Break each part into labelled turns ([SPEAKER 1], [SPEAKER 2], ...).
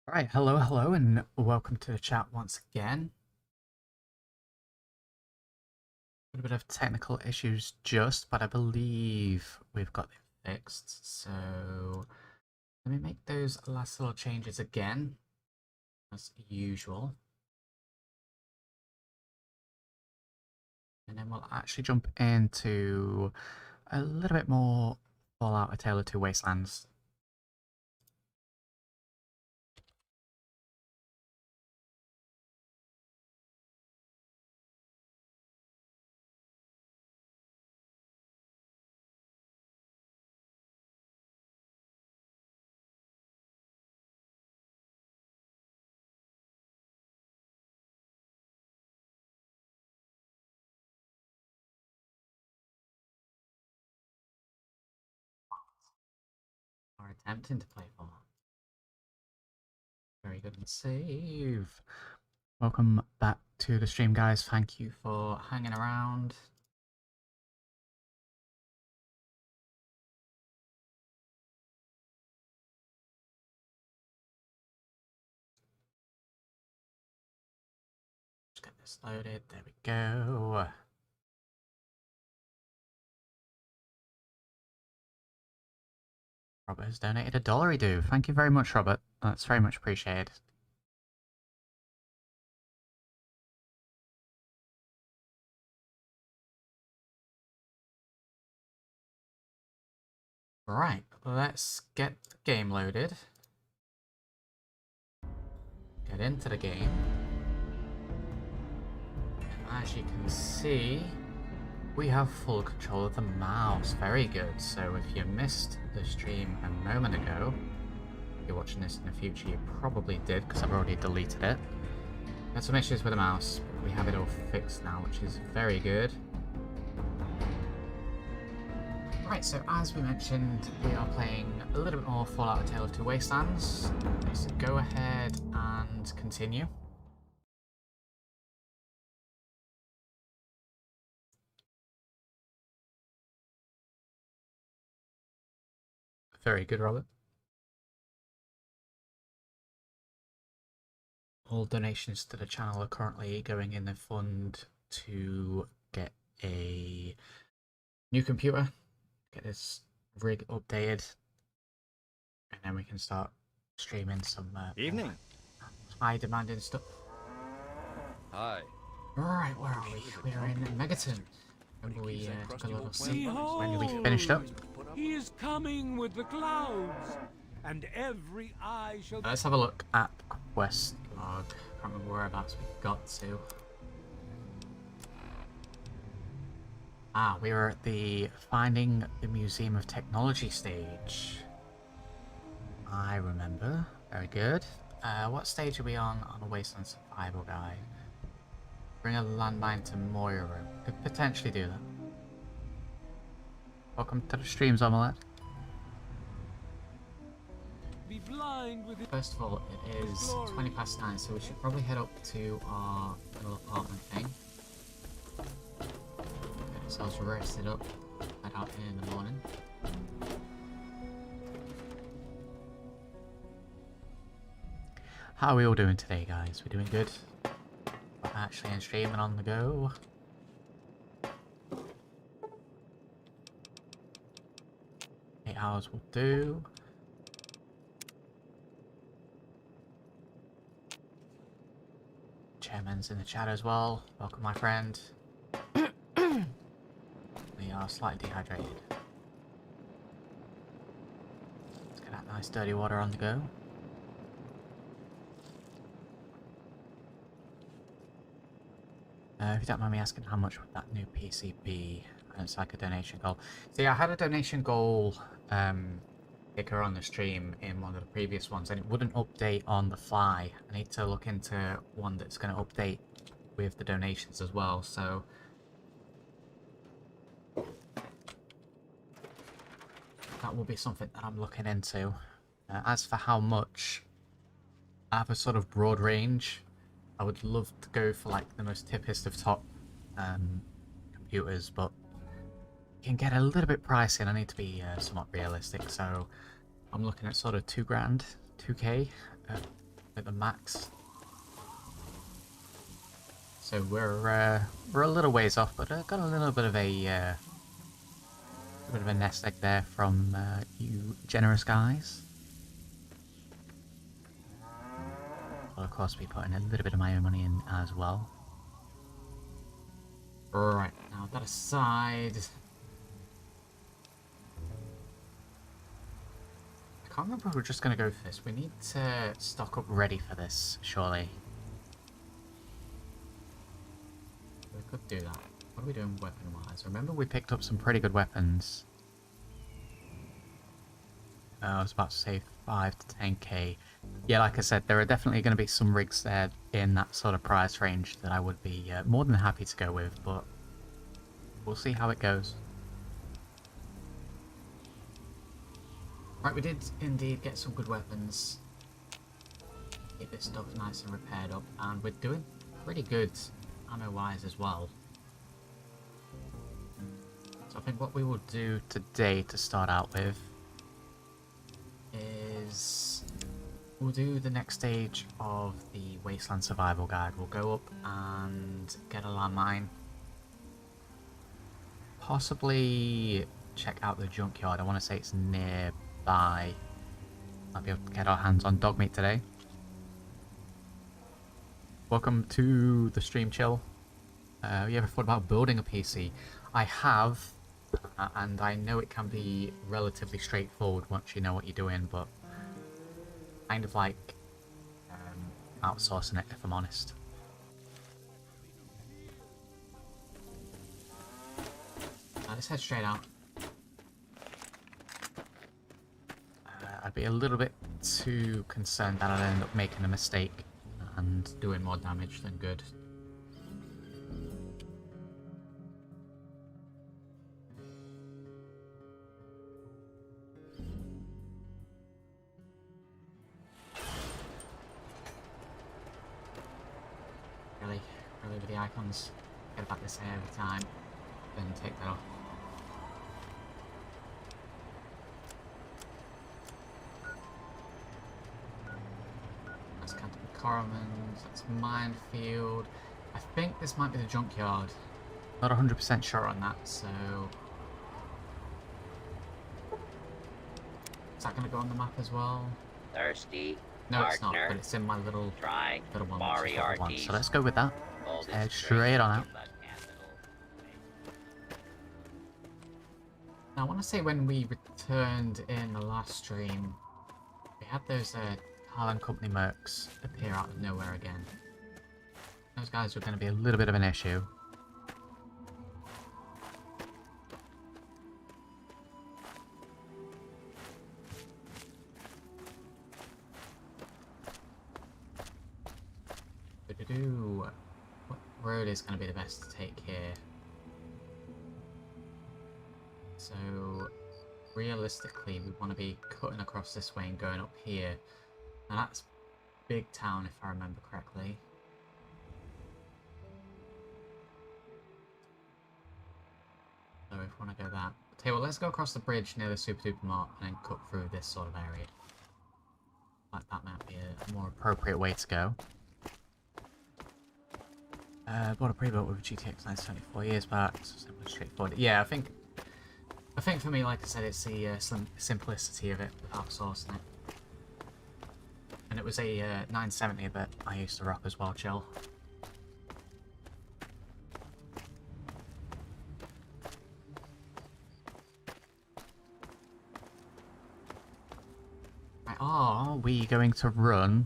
[SPEAKER 1] Right, hello, and welcome to the chat once again. A little bit of technical issues but I believe we've got it fixed. So let me make those last little changes again, as usual. And then we'll actually jump into a little bit more Fallout: A Tale of Two Wastelands. Are attempting to play Fallout. Very good and save. Welcome back to the stream, guys. Thank you for hanging around. Just get this loaded. There we go. Robert has donated $1. Do. Thank you very much, Robert. That's very much appreciated. Right, let's get the game loaded. Get into the game. And as you can see, we have full control of the mouse. Very good. So if you missed the stream a moment ago, if you're watching this in the future, you probably did because I've already deleted it. Had some issues with the mouse, but we have it all fixed now, which is very good. Right, so as we mentioned, we are playing a little bit more Fallout: A Tale of Two Wastelands. So go ahead and continue. Very good, Robert. All donations to the channel are currently going in the fund to get a new computer, get this rig updated, and then we can start streaming some
[SPEAKER 2] Evening.
[SPEAKER 1] high demanding stuff.
[SPEAKER 2] Hi.
[SPEAKER 1] Right, where are we? We're in Megaton. Remember we took a little seat when we finished up.
[SPEAKER 3] He is coming with the clouds, and every eye shall.
[SPEAKER 1] Let's have a look at the quest log. Can't remember whereabouts we got to. We were at the Finding the Museum of Technology stage. I remember. Very good. What stage are we on a Wasteland Survival Guide? Bring a landmine to Moira. Could potentially do that. Welcome to the streams, Omelette.
[SPEAKER 3] Be blind with it.
[SPEAKER 1] First of all, it is 20 past 9, so we should probably head up to our little apartment thing. Get ourselves rested up, head out in the morning. How are we all doing today, guys? We're doing good? We're actually in stream and on the go. Hours will do. Chairman's in the chat as well. Welcome, my friend. We are slightly dehydrated. Let's get that nice dirty water on the go. If you don't mind me asking, how much would that new PC be? And it's like a donation goal. See, I had a donation goal ticker on the stream in one of the previous ones, and it wouldn't update on the fly. I need to look into one that's going to update with the donations as well. So that will be something that I'm looking into. As for how much, I have a sort of broad range. I would love to go for like the most tippest of top computers, but it can get a little bit pricey and I need to be somewhat realistic, so I'm looking at sort of 2 grand, 2k at the max. So we're a little ways off, but got a little bit of a nest egg there from you generous guys. I'll of course be putting a little bit of my own money in as well. Right, now that aside, I can't remember if we're just going to go for this. We need to stock up ready for this, surely. We could do that. What are we doing weapon-wise? Remember we picked up some pretty good weapons. I was about to say 5 to 10k. Yeah, like I said, there are definitely going to be some rigs there in that sort of price range that I would be more than happy to go with, but we'll see how it goes. Right, we did indeed get some good weapons. Get this stuff nice and repaired up, and we're doing pretty good ammo-wise as well. So I think what we will do today to start out with is we'll do the next stage of the Wasteland Survival Guide. We'll go up and get a landmine. Possibly check out the junkyard. I want to say it's nearby. Might be able to get our hands on dog meat today. Welcome to the stream, Chill. You ever thought about building a PC? I have, and I know it can be relatively straightforward once you know what you're doing, but kind of like outsourcing it, if I'm honest. Let's head straight out. I'd be a little bit too concerned that I'd end up making a mistake and doing more damage than good. Really with the icons. Get about this here every time, then take that off. That's Canterbury Coromans, that's Minefield. I think this might be the junkyard. Not 100% sure on that, so... Is that going to go on the map as well?
[SPEAKER 4] Thirsty?
[SPEAKER 1] No,
[SPEAKER 4] partner,
[SPEAKER 1] it's not, but it's in my little one.
[SPEAKER 4] Moriarty.
[SPEAKER 1] So let's go with that. Head straight on out. Now, I want to say when we returned in the last stream, we had those Harlan Company mercs appear out of nowhere again. Those guys were going to be a little bit of an issue. What road is going to be the best to take here? So, realistically, we want to be cutting across this way and going up here. Now that's Big Town, if I remember correctly. So if we want to go that. Tell you what, let's go across the bridge near the Super Duper Mart and then cut through this sort of area. Like that might be a more appropriate way to go. Bought a pre-built with a GTX 974 years back, so simple and straightforward. Yeah, I think for me, like I said, it's the simplicity of it without sourcing it. And it was a 970 that I used to rock as well, Chill. Right, are we going to run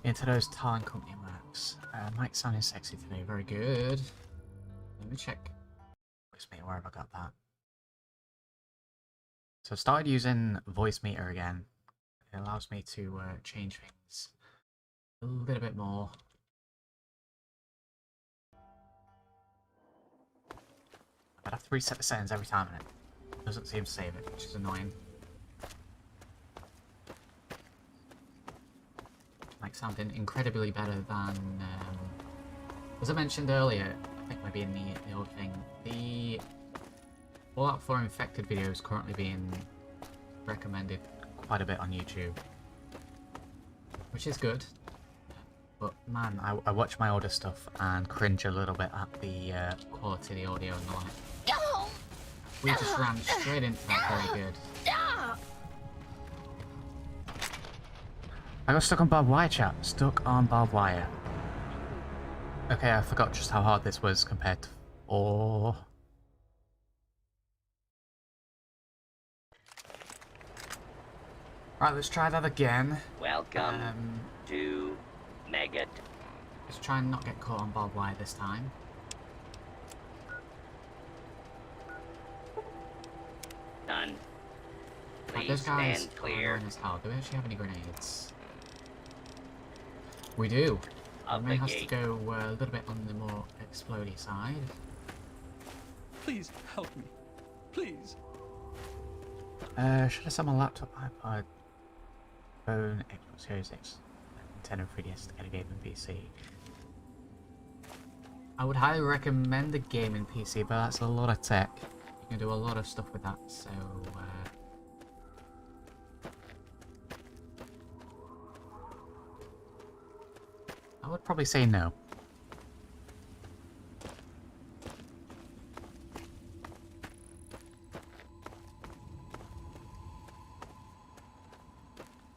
[SPEAKER 1] into those Talon Company marks? Might sound sexy today, very good. Let me check. Where have I got that? So I started using voice meter again. It allows me to change things a little bit more. I'd have to reset the settings every time and it doesn't seem to save it, which is annoying. Like sounding incredibly better than, as I mentioned earlier, I think maybe in the old thing, the Fallout 4 Infected video is currently being recommended quite a bit on YouTube. which is good. But man, I watch my older stuff and cringe a little bit at the quality of the audio and the light. We just ran straight into that. Very good. I got stuck on barbed wire, chat. Stuck on barbed wire. Okay, I forgot just how hard this was compared to 4. Right, let's try that again.
[SPEAKER 4] Welcome to Mega.
[SPEAKER 1] Let's try and not get caught on barbed wire this time.
[SPEAKER 4] None.
[SPEAKER 1] Right,
[SPEAKER 4] Please
[SPEAKER 1] those guys
[SPEAKER 4] stand
[SPEAKER 1] are
[SPEAKER 4] clear
[SPEAKER 1] annoying as hell. Do we actually have any grenades? We do.
[SPEAKER 4] of
[SPEAKER 1] We
[SPEAKER 4] the
[SPEAKER 1] may have to
[SPEAKER 4] gate.
[SPEAKER 1] go a little bit on the more explodey side.
[SPEAKER 3] Please help me. Please.
[SPEAKER 1] Should I sell my laptop, iPod, phone, Xbox Series X, Nintendo 3DS to get a gaming PC? I would highly recommend the gaming PC, but that's a lot of tech. You can do a lot of stuff with that, so I would probably say no.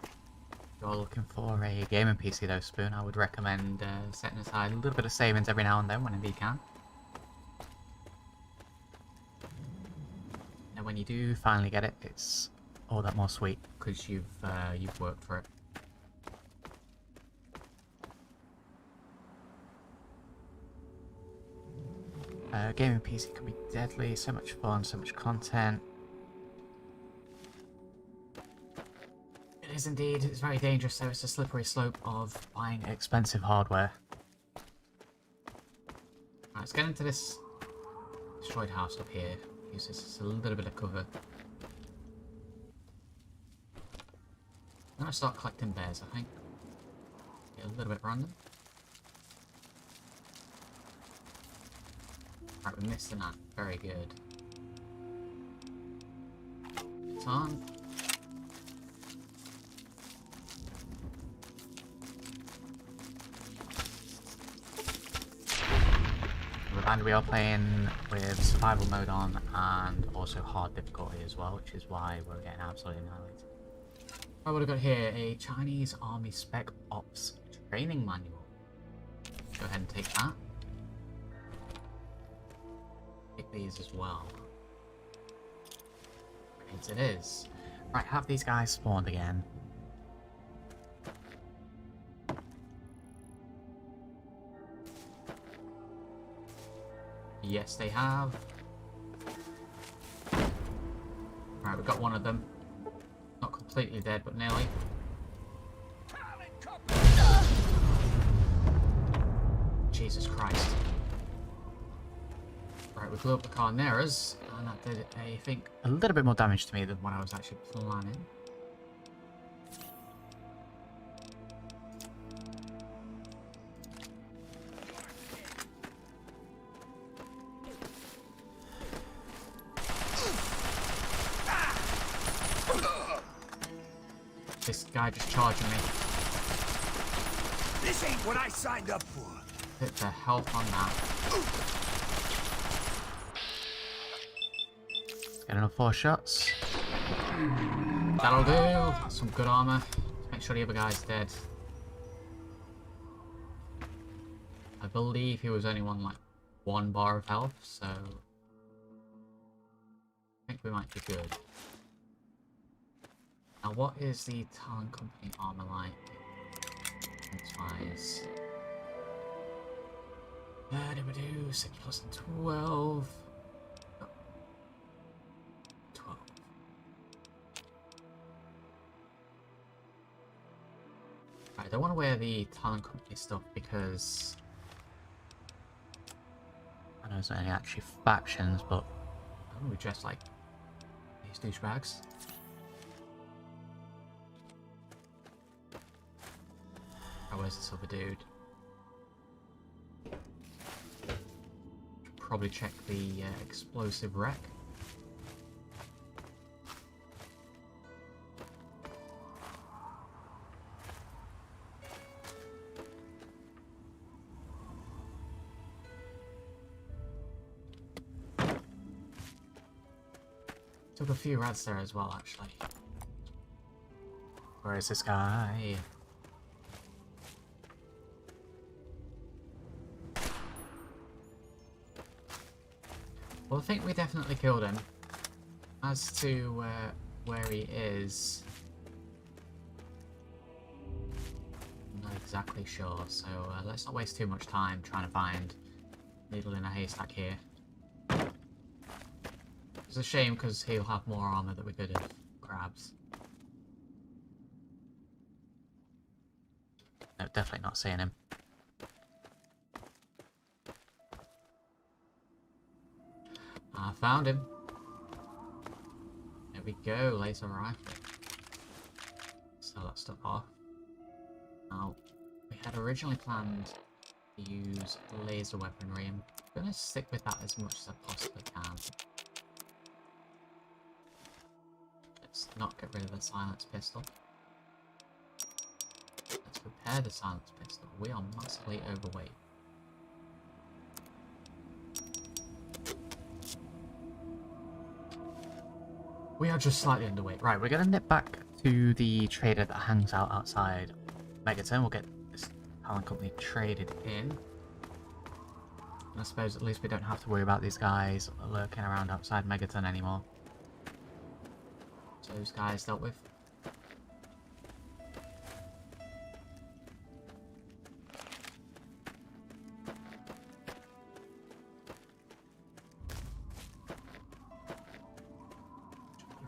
[SPEAKER 1] If you're looking for a gaming PC though, Spoon, I would recommend setting aside a little bit of savings every now and then whenever you can. And when you do finally get it, it's all that more sweet because you've worked for it. Gaming PC can be deadly, so much fun, so much content. It is indeed, it's very dangerous though, it's a slippery slope of buying expensive hardware. Right, let's get into this destroyed house up here. Use this as a little bit of cover. I'm gonna start collecting bears, I think. Get a little bit random. Right, we missed the map. Very good. It's on. And we are playing with survival mode on and also hard difficulty as well, which is why we're getting absolutely annihilated. Right, what have we got here? A Chinese Army Spec Ops training manual. Go ahead and take that. Take these as well. Right, it is. Right, have these guys spawned again. Yes, they have. Right, we've got one of them. Not completely dead, but nearly. Jesus Christ. Right, we blew up the Carneras, and that did, I think, a little bit more damage to me than what I was actually planning. This guy just charging me.
[SPEAKER 3] This ain't what I signed up for.
[SPEAKER 1] Hit the health on that. Get enough 4 shots. That'll do. Some good armor. Make sure the other guy's dead. I believe he was only on like 1 bar of health, so I think we might be good. Now, what is the Talon Company armor like? Wise. Did we do 6 plus 12? Oh. 12. Right, I don't want to wear the Talon Company stuff because I know there's not any actually factions, but I don't know, we dress like these douchebags. Oh, where's this other dude? Should probably check the explosive wreck. Killed a few rats there as well, actually. Where is this guy? Well, I think we definitely killed him. As to where he is, I'm not exactly sure, so let's not waste too much time trying to find needle in a haystack here. It's a shame because he'll have more armor that we could have grabbed. No, definitely not seeing him. I found him. There we go, laser rifle. Sell that stuff off. Now, we had originally planned to use laser weaponry. I'm going to stick with that as much as I possibly can. Let's not get rid of the silence pistol. Let's repair the silence pistol. We are massively overweight. We are just slightly underweight. Right, we're going to nip back to the trader that hangs out outside Megaton. We'll get this talent company traded in. And I suppose at least we don't have to worry about these guys lurking around outside Megaton anymore. So those guys dealt with.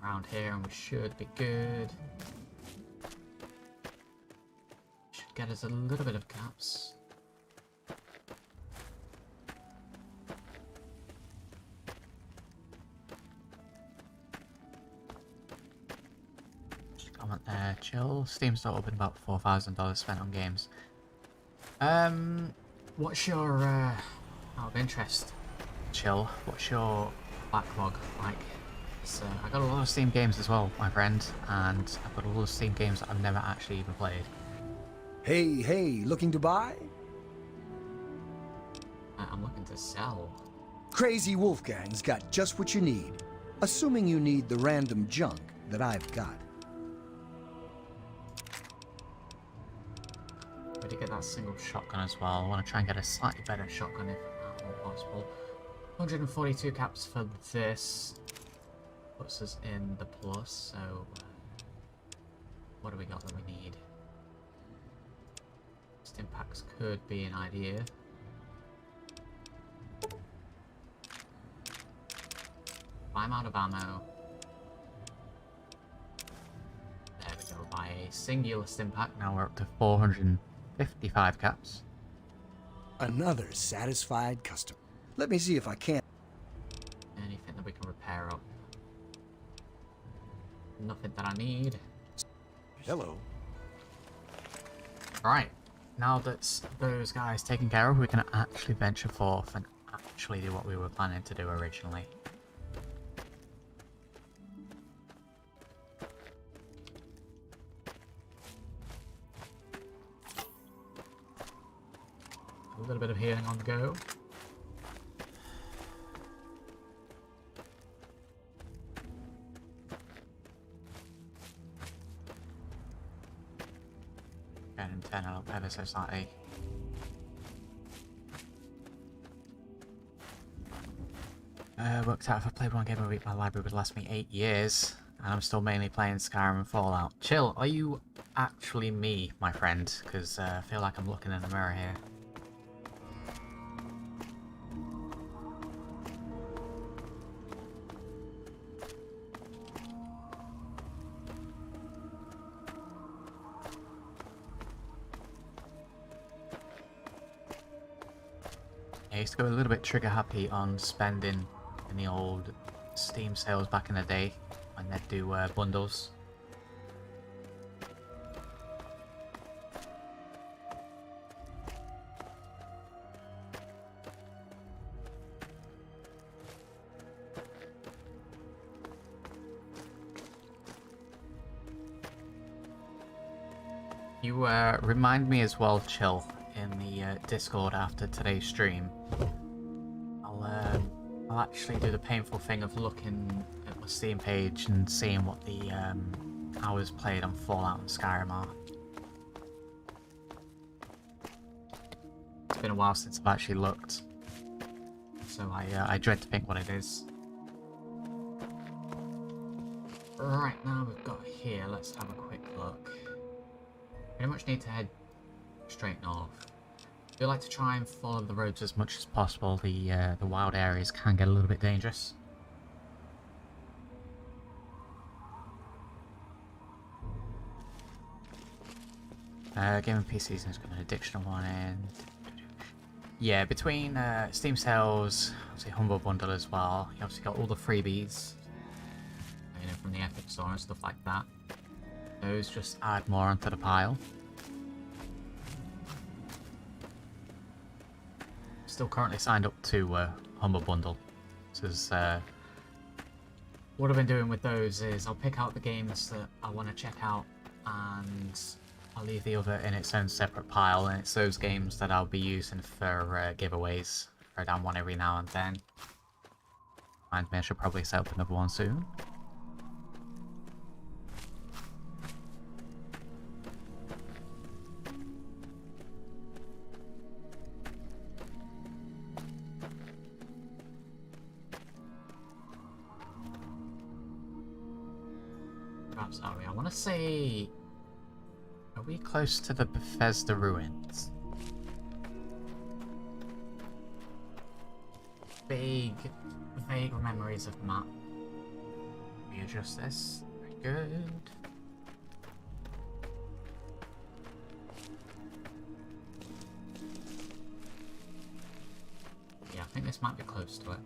[SPEAKER 1] Around here and we should be good. Should get us a little bit of caps. Just comment there, chill. Steam store open, about $4,000 spent on games. What's your out of interest, chill? What's your backlog like? So I got a lot of Steam games as well, my friend, and I've got a lot of Steam games that I've never actually even played.
[SPEAKER 5] Hey, looking to buy?
[SPEAKER 1] I'm looking to sell.
[SPEAKER 5] Crazy Wolfgang's got just what you need. Assuming you need the random junk that I've got.
[SPEAKER 1] We did get that single shotgun as well. I want to try and get a slightly better shotgun if at all possible. 142 caps for this. Puts us in the plus, so what do we got that we need? Stim packs could be an idea. I'm out of ammo. There we go, buy a singular stim pack. Now we're up to 455 caps.
[SPEAKER 5] Another satisfied customer. Let me see if I can't.
[SPEAKER 1] Anything that we can repair up. Nothing that I need.
[SPEAKER 5] Hello.
[SPEAKER 1] Alright, now that those guys taken care of, we can actually venture forth and actually do what we were planning to do originally. A little bit of healing on the go. And turn it up ever so slightly. Worked out if I played one game a week, my library would last me 8 years, and I'm still mainly playing Skyrim and Fallout. Chill, are you actually me, my friend? Because I feel like I'm looking in the mirror here. I used to go a little bit trigger happy on spending in the old Steam sales back in the day when they'd do bundles. You remind me as well, Chill, in the Discord after today's stream. I'll I'll actually do the painful thing of looking at my Steam page and seeing what the hours played on Fallout and Skyrim are. It's been a while since I've actually looked, so I dread to think what it is. Right, now we've got here, let's have a quick look. Pretty much need to head straight north. We like to try and follow the roads as much as possible. The wild areas can get a little bit dangerous. Game and PC has got an additional one in. Yeah, between Steam sales, obviously Humble Bundle as well. You obviously got all the freebies, you know, from the Epic Store and stuff like that. Those just add more onto the pile. Still currently signed up to Humble Bundle. So what I've been doing with those is I'll pick out the games that I want to check out and I'll leave the other in its own separate pile, and it's those games that I'll be using for giveaways. Throw down one every now and then. Mind me, I should probably set up another one soon. Perhaps are we? I want to say... Are we close to the Bethesda ruins? Vague memories of map. Readjust this. Very good. Yeah, I think this might be close to it.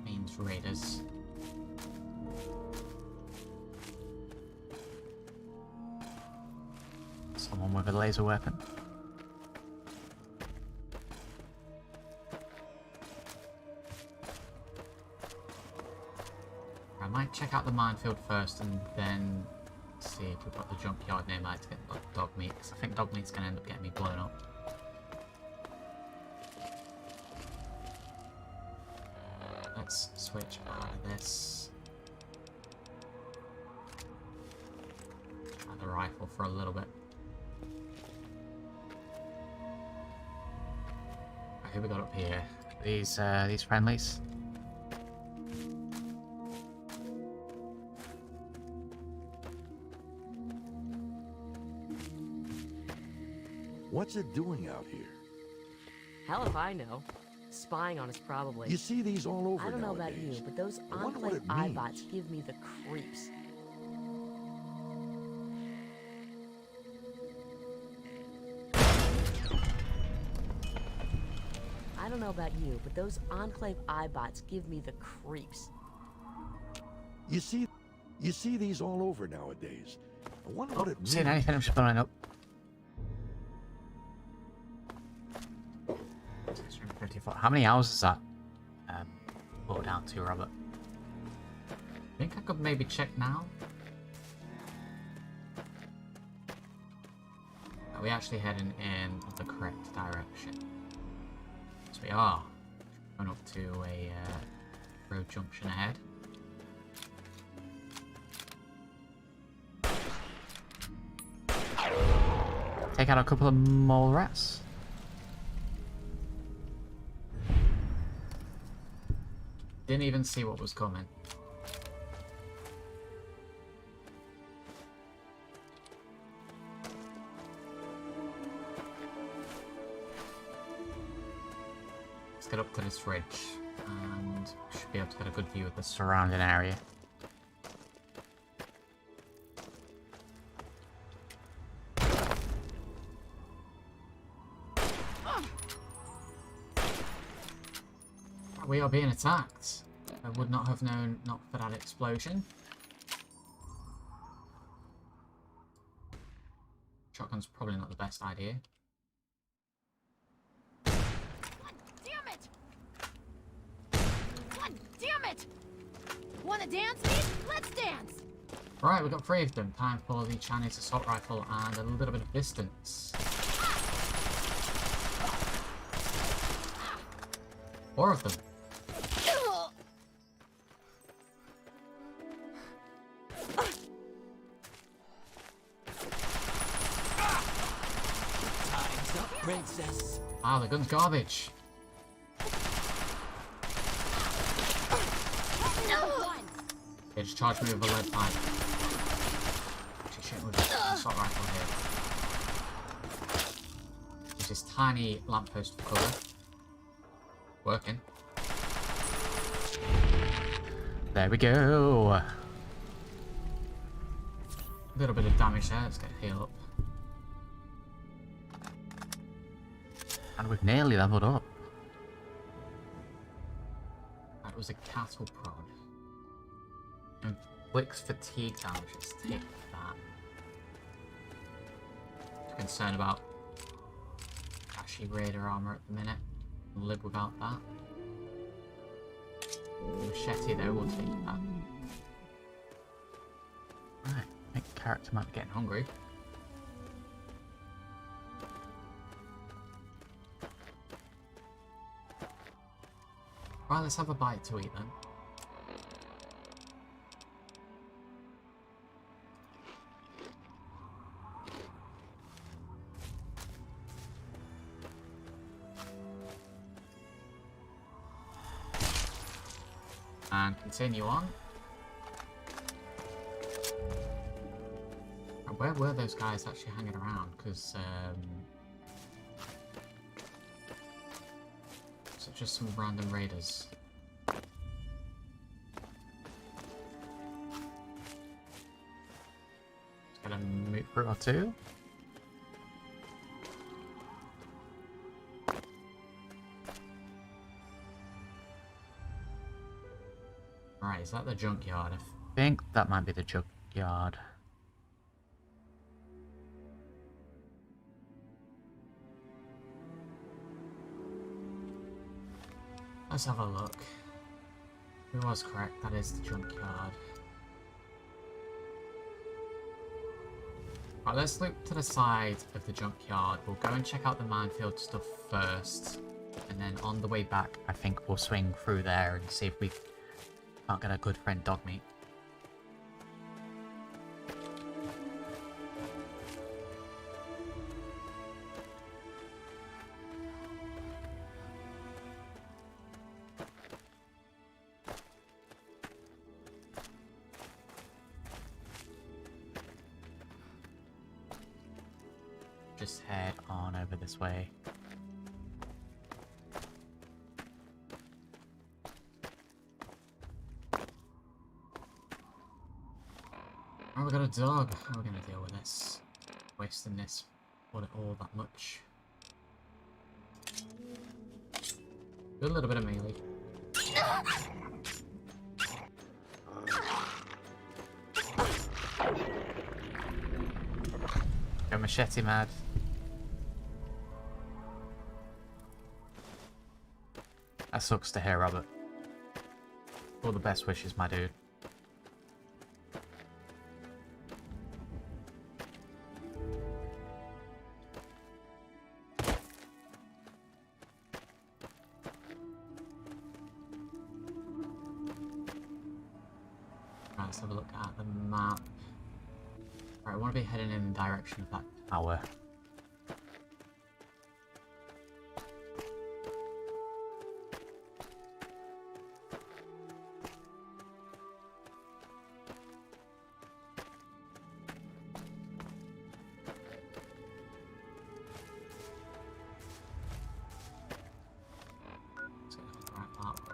[SPEAKER 1] Means raiders. Someone with a laser weapon. I might check out the minefield first and then see if we've got the junkyard nearby to get dog meat, because I think dog meat's going to end up getting me blown up. Let's switch out of this. Try the rifle for a little bit. Who we got up here? These friendlies.
[SPEAKER 6] What's it doing out here?
[SPEAKER 7] Hell if I know. Spying on us probably.
[SPEAKER 6] You see these all over
[SPEAKER 7] I don't know about
[SPEAKER 6] nowadays.
[SPEAKER 7] you, but those
[SPEAKER 6] I wonder what
[SPEAKER 7] Enclave
[SPEAKER 6] it means.
[SPEAKER 7] iBots give me the creeps. I don't know about you, but those Enclave iBots give me the creeps.
[SPEAKER 6] You see these all over nowadays. I wonder what it means.
[SPEAKER 1] Seeing anything, I'm just blowing up. 654. How many hours is that? Put down to, Robert. I think I could maybe check now. Are we actually heading in the correct direction? Yes, we are. Going up to a road junction ahead. Take out a couple of mole rats. Didn't even see what was coming. Let's get up to this ridge and should be able to get a good view of the surrounding area. We are being attacked. I would not have known not for that explosion. Shotgun's probably not the best idea.
[SPEAKER 8] God damn it! God damn it! Wanna dance, me? Let's dance!
[SPEAKER 1] Right, we've got 3 of them. Time for the Chinese assault rifle and a little bit of distance. 4 of them.
[SPEAKER 3] Time's up, princess.
[SPEAKER 1] Ah, the gun's garbage. Yeah, just charge me with a lead pipe. Actually, shit with an assault rifle here. There's this tiny lamppost for cover. Working. There we go. A little bit of damage there. Let's get healed up. And we've nearly leveled up. That was a cattle prod. Inflicts fatigue damage. Let's take that. Concerned about actually raider armor at the minute. We'll live without that. Machete though, we'll take that. Right, I think the character might be getting hungry. Right, let's have a bite to eat then. And continue on. And where were those guys actually hanging around? Because, so just some random raiders. Just get a moot fruit or two. Right, is that the junkyard? I think that might be the junkyard. Let's have a look. Who was correct? That is the junkyard. Right, let's look to the side of the junkyard. We'll go and check out the minefield stuff first. And then on the way back, I think we'll swing through there and see if we can't get a good friend dog meat. Just head on over this way. Oh, we got a dog. How are we gonna deal with this? Wasting this all that much. Do a little bit of melee. Go machete mad. That sucks to hear, Robert. All the best wishes, my dude. Right, let's have a look at the map. Right, I want to be heading in the direction of that tower.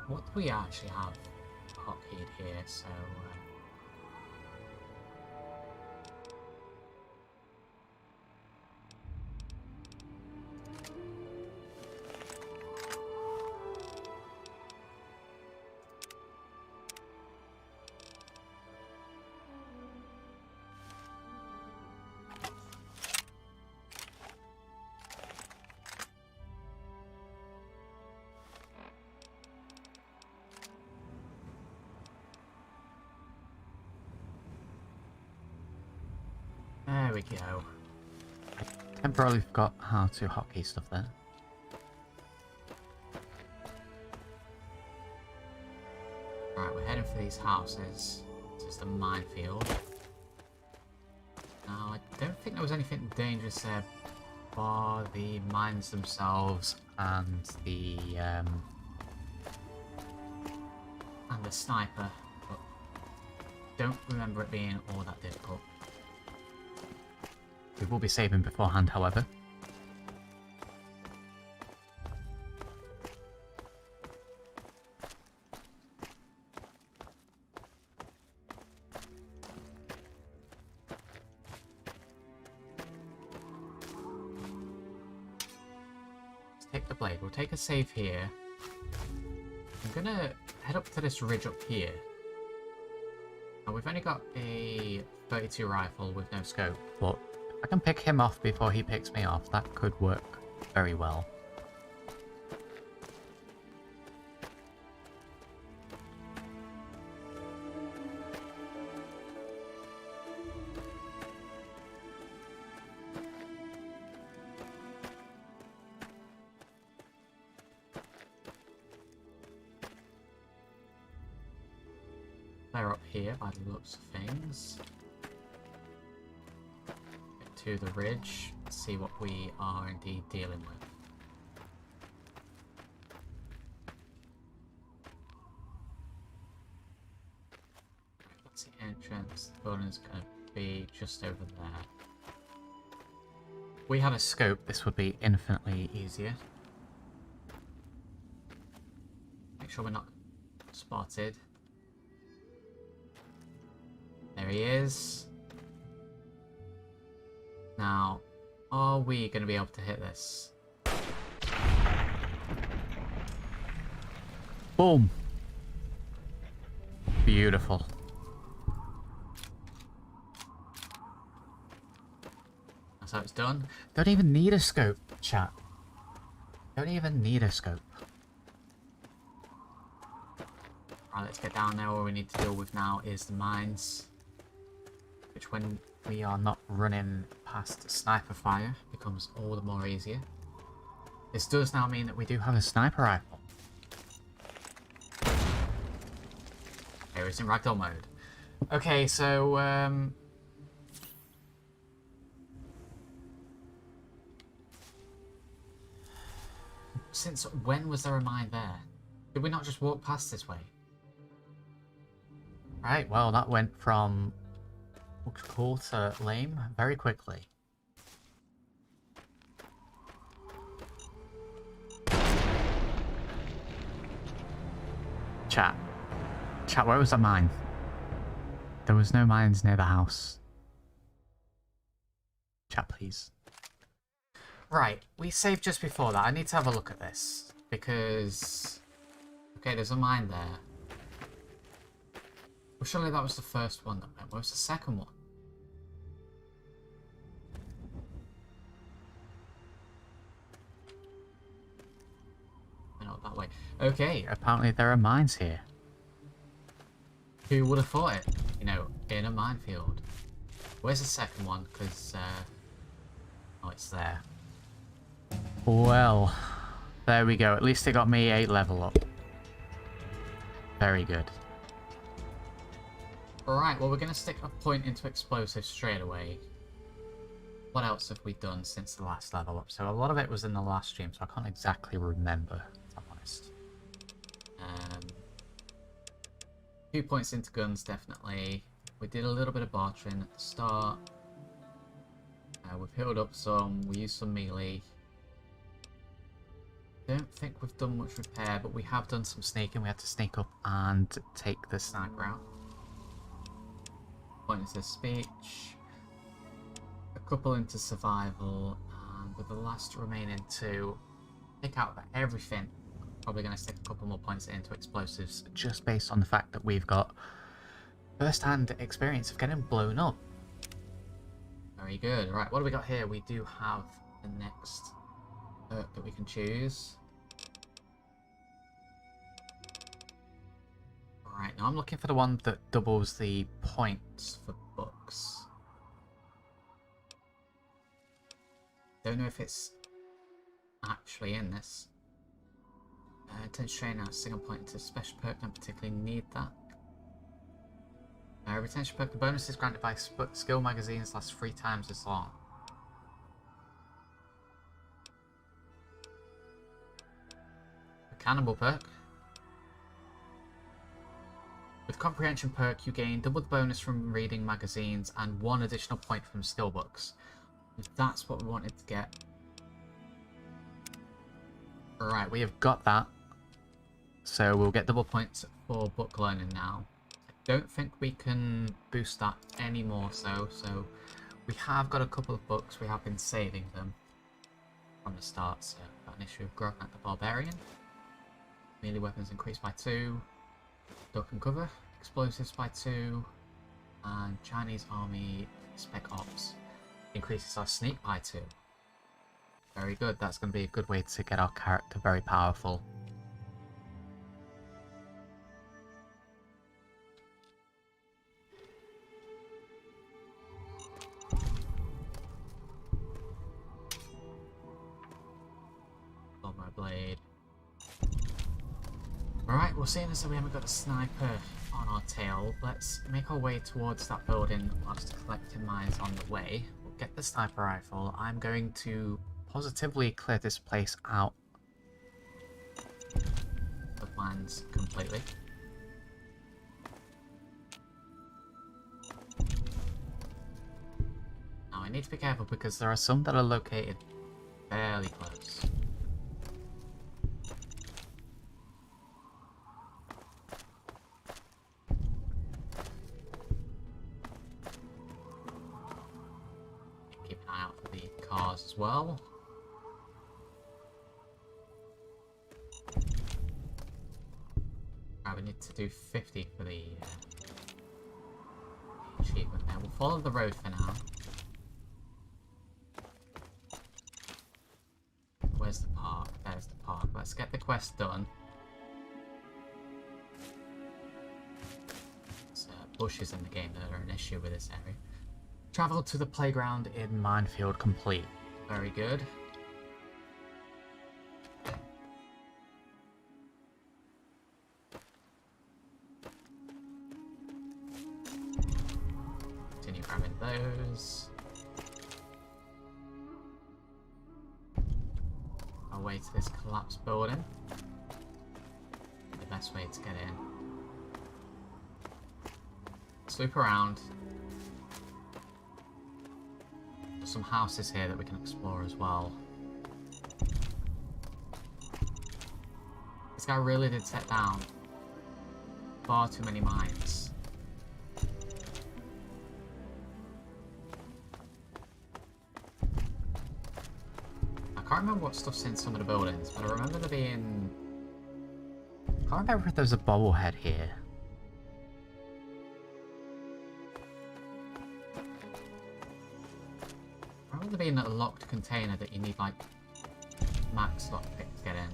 [SPEAKER 1] What do we actually have hotkeyed here? So there we go. I temporarily forgot how to hotkey stuff there. Alright, we're heading for these houses. This is the minefield. Now, I don't think there was anything dangerous there bar the mines themselves and the sniper, but don't remember it being all that difficult. We will be saving beforehand, however. Let's take the blade. We'll take a save here. I'm gonna head up to this ridge up here. Now we've only got a 32 rifle with no scope, but if I can pick him off before he picks me off, that could work very well. They're up here by the looks of things. Get to the ridge, see what we are indeed dealing with. That's the entrance. The building's going to be just over there. If we had a scope, this would be infinitely easier. Make sure we're not spotted. There he is. Now, are we going to be able to hit this? Boom! Beautiful. That's how it's done. Don't even need a scope, chat. Don't even need a scope. Right, let's get down there. All we need to deal with now is the mines, which when we are not running past sniper fire becomes all the more easier. This does now mean that we do have a sniper rifle. Okay, it's in ragdoll mode. Okay, so since when was there a mine there? Did we not just walk past this way? Right, well that went from looks cool to lame very quickly. Chat. Chat, where was that mine? There was no mines near the house. Chat, please. Right, we saved just before that. I need to have a look at this. Because... okay, there's a mine there. Well, surely that was the first one that went. Where was the second one? Not that way. Okay, apparently there are mines here. Who would have thought it? You know, in a minefield. Where's the second one? Because, oh, it's there. Well, there we go. At least it got me 8 level up. Very good. Alright, well we're going to stick a point into explosives straight away. What else have we done since the last level up? So a lot of it was in the last stream, so I can't exactly remember, if I'm honest. 2 points into guns, definitely. We did a little bit of bartering at the start. We've healed up some, we used some melee. Don't think we've done much repair, but we have done some sneaking. We had to sneak up and take the sniper out. Point into speech, a couple into survival, and with the last remaining 2, pick out everything. Probably going to stick a couple more points into explosives, just based on the fact that we've got first-hand experience of getting blown up. Very good. Right, what do we got here? We do have the next perk that we can choose. Right, now I'm looking for the one that doubles the points for books. Don't know if it's actually in this. Intense train now, single point to special perk, don't particularly need that. Retention perk, the bonuses granted by skill magazines last 3 times as long. The cannibal perk. With comprehension perk, you gain double the bonus from reading magazines and 1 additional point from skill books. That's what we wanted to get. Right, we have got that. So we'll get double points for book learning now. I don't think we can boost that anymore, so we have got a couple of books. We have been saving them from the start. So got an issue of Grognak the Barbarian. Melee weapons increased by 2. Duck and cover. Explosives by 2. And Chinese Army Spec Ops increases our sneak by 2. Very good. That's going to be a good way to get our character very powerful. My blade. Alright, well, seeing as though we haven't got a sniper on our tail, let's make our way towards that building whilst collecting mines on the way. We'll get the sniper rifle. I'm going to positively clear this place out of mines completely. Now, I need to be careful because there are some that are located fairly close. Keep an eye out for the cars as well. Right, we need to do 50 for the achievement there. We'll follow the road for now. Where's the park? There's the park. Let's get the quest done. There's bushes in the game that are an issue with this area. Travel to the playground in Minefield complete. Very good. Continue grabbing those. Our way to this collapsed building. The best way to get in. Loop around. There's some houses here that we can explore as well. This guy really did set down far too many mines. I can't remember what stuff's in some of the buildings, but I remember there being... I can't remember if there's a bobblehead here. I remember there being a locked container that you need like max lockpick to get in.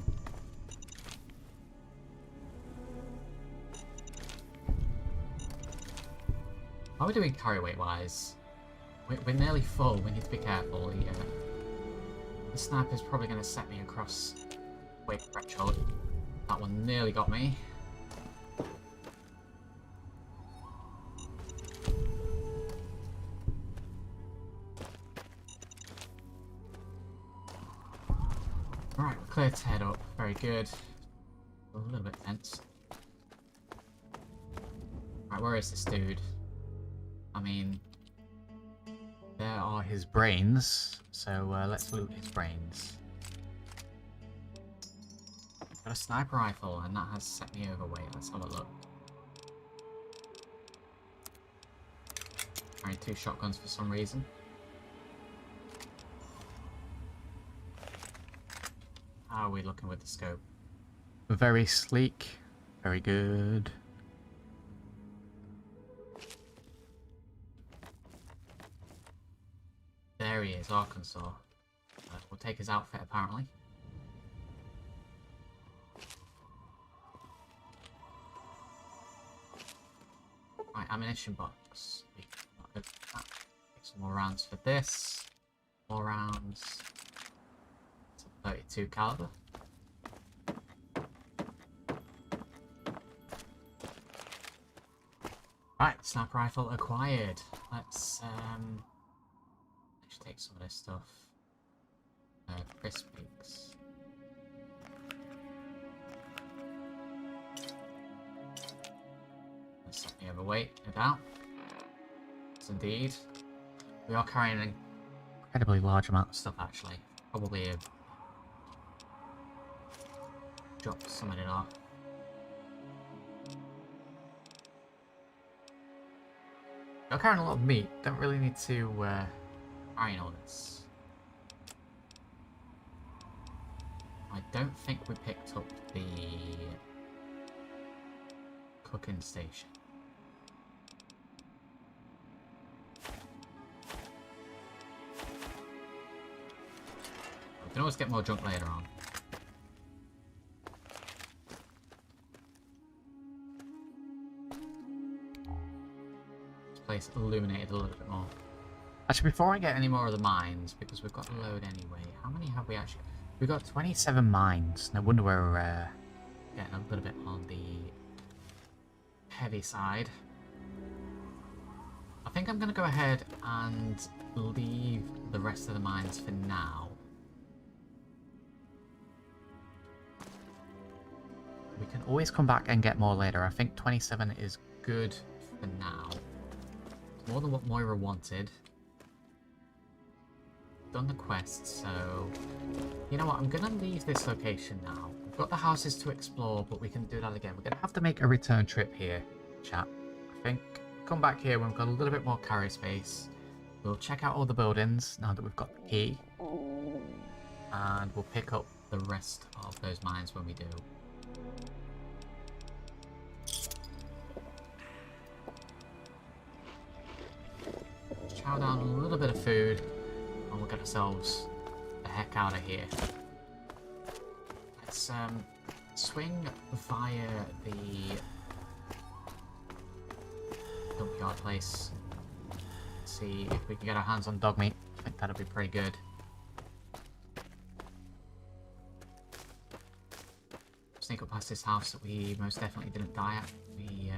[SPEAKER 1] How are we doing carry weight wise? We're nearly full, we need to be careful. Yeah. The sniper's probably going to set me across weight threshold. That one nearly got me. Right, we're clear to head up. Very good. A little bit tense. Right, where is this dude? I mean, there are his brains, so let's loot his brains. Got a sniper rifle, and that has set me overweight. Let's have a look. Carrying 2 shotguns for some reason. How are we looking with the scope? Very sleek. Very good. There he is, Arkansas. We'll take his outfit, apparently. Right, ammunition box. Get some more rounds for this. More rounds. 32 caliber. Right, sniper rifle acquired. Let's take some of this stuff. Crisp peaks. That's something overweight, no doubt. Yes, indeed. We are carrying an incredibly large amount of stuff, actually. Probably have dropped some of it off. We're carrying a lot of meat. Don't really need to carry all this. I don't think we picked up the cooking station. We can always get more junk later on. This place illuminated a little bit more. Actually, before I get any more of the mines, because we've got a load anyway, how many have we actually... We've got 27 mines. No wonder we're getting a little bit on the heavy side. I think I'm going to go ahead and leave the rest of the mines for now. We can always come back and get more later. I think 27 is good for now. It's more than what Moira wanted. Done the quest, so you know what, I'm gonna leave this location now. We've got the houses to explore, but we can do that again. We're gonna have to make a return trip here, chat. I think come back here when we've got a little bit more carry space. We'll check out all the buildings now that we've got the key, and we'll pick up the rest of those mines when we do. Chow down a little bit of food. And we'll get ourselves the heck out of here. Let's swing via the dump place. See if we can get our hands on dog meat. I think that'll be pretty good. Sneak up past this house that we most definitely didn't die at. We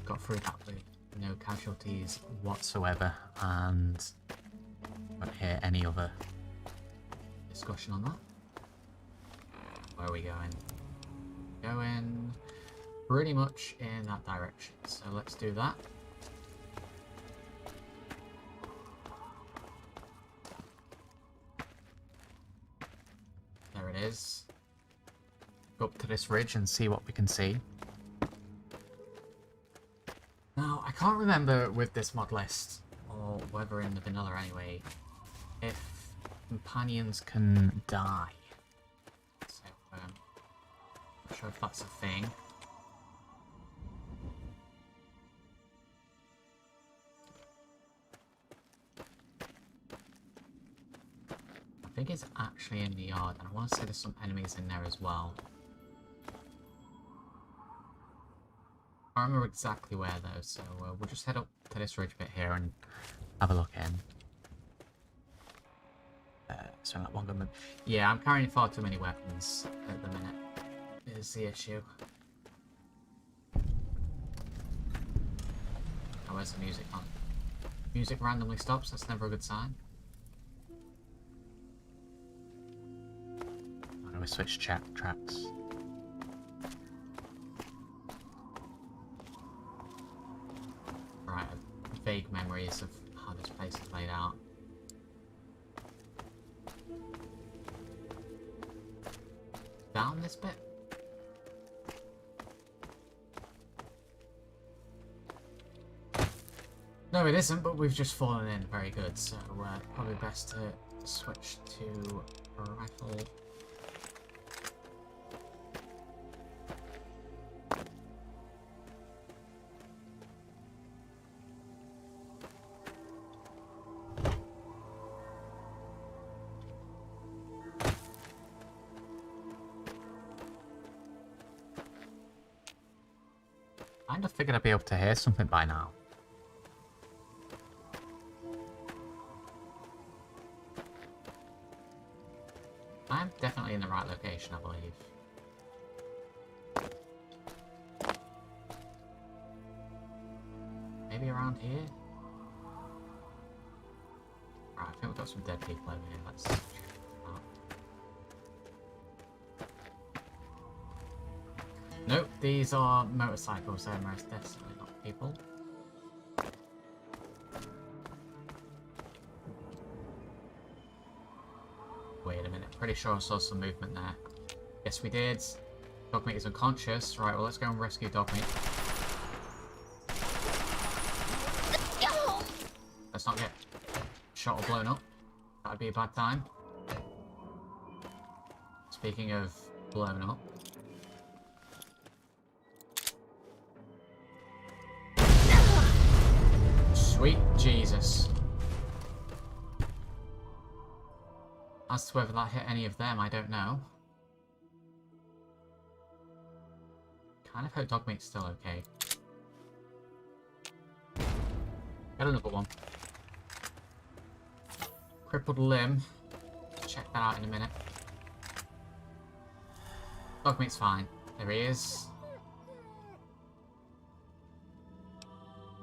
[SPEAKER 1] got through that with no casualties whatsoever, and won't hear any other discussion on that. Where are we going? Going pretty much in that direction, so let's do that. There it is. Go up to this ridge and see what we can see. Now, I can't remember with this mod list, or whether in the vanilla anyway, if companions can die. So, not sure if that's a thing. I think it's actually in the yard, and I want to say there's some enemies in there as well. I don't remember exactly where though, so we'll just head up to this ridge bit here and have a look in. So not one gunman. Yeah, I'm carrying far too many weapons at the minute, is the issue. Oh, where's the music on? Music randomly stops, that's never a good sign. I'm gonna switch tracks. Right, vague memories of how this place is laid out. Down this bit? No, it isn't, but we've just fallen in. Very good, so probably best to switch to a rifle. I kind of figured I'd be able to hear something by now. I'm definitely in the right location, I believe. maybe around here? Right, I think we've got some dead people over here. Let's check them out. Nope, these are motorcycles, they're most definitely not people. Wait a minute, pretty sure I saw some movement there. Yes, we did. Dogmeat is unconscious. Right, well, let's go and rescue Dogmeat. Let's not get shot or blown up. That'd be a bad time. Speaking of blown up. Sweet Jesus. As to whether that hit any of them, I don't know. Kind of hope Dogmeat's still okay. Got another one. Crippled limb. Check that out in a minute. Dogmeat's fine. There he is.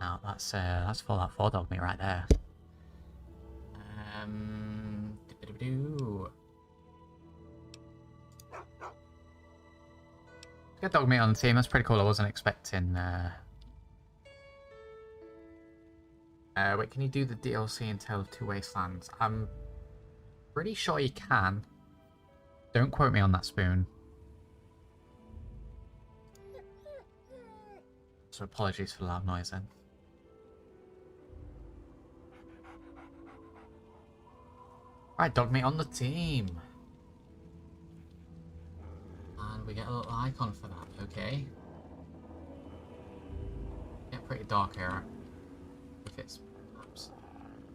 [SPEAKER 1] Now that's for that 4 Dogmeat right there. Get Dogmeat on the team. That's pretty cool. I wasn't expecting. Wait, can you do the DLC in Tale of Two Wastelands? I'm pretty sure you can. Don't quote me on that, Spoon. So apologies for the loud noise then. Right, Dogmeat on the team. And we get a little icon for that, okay. Get pretty dark here. If it's perhaps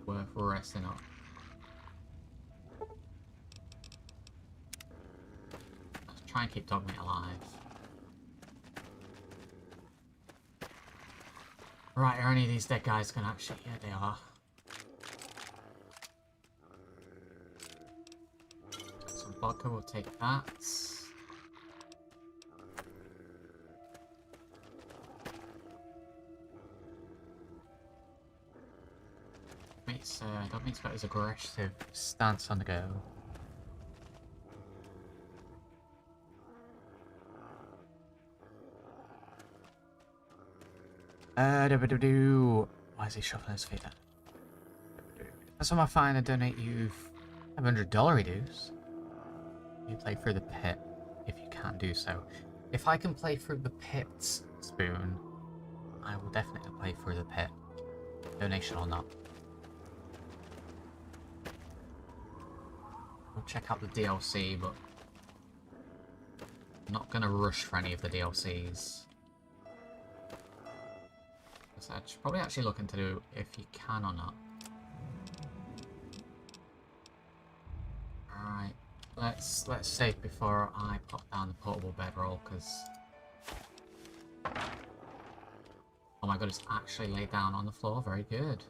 [SPEAKER 1] worth resting up. Let's try and keep Dogmeat alive. Right, are any of these dead guys gonna actually... Yeah, they are. Some vodka, we'll take that. Dogmeat's got his aggressive stance on the go. Why is he shuffling his feet then? That's what I find. I donate you $500 dues. You play through the pit if you can do so. If I can play through the pit, Spoon, I will definitely play through the pit. Donation or not. We'll check out the DLC, but I'm not gonna rush for any of the DLCs. So I should probably actually look into if you can or not. Alright, let's save before I pop down the portable bedroll, because oh my god, it's actually laid down on the floor. Very good.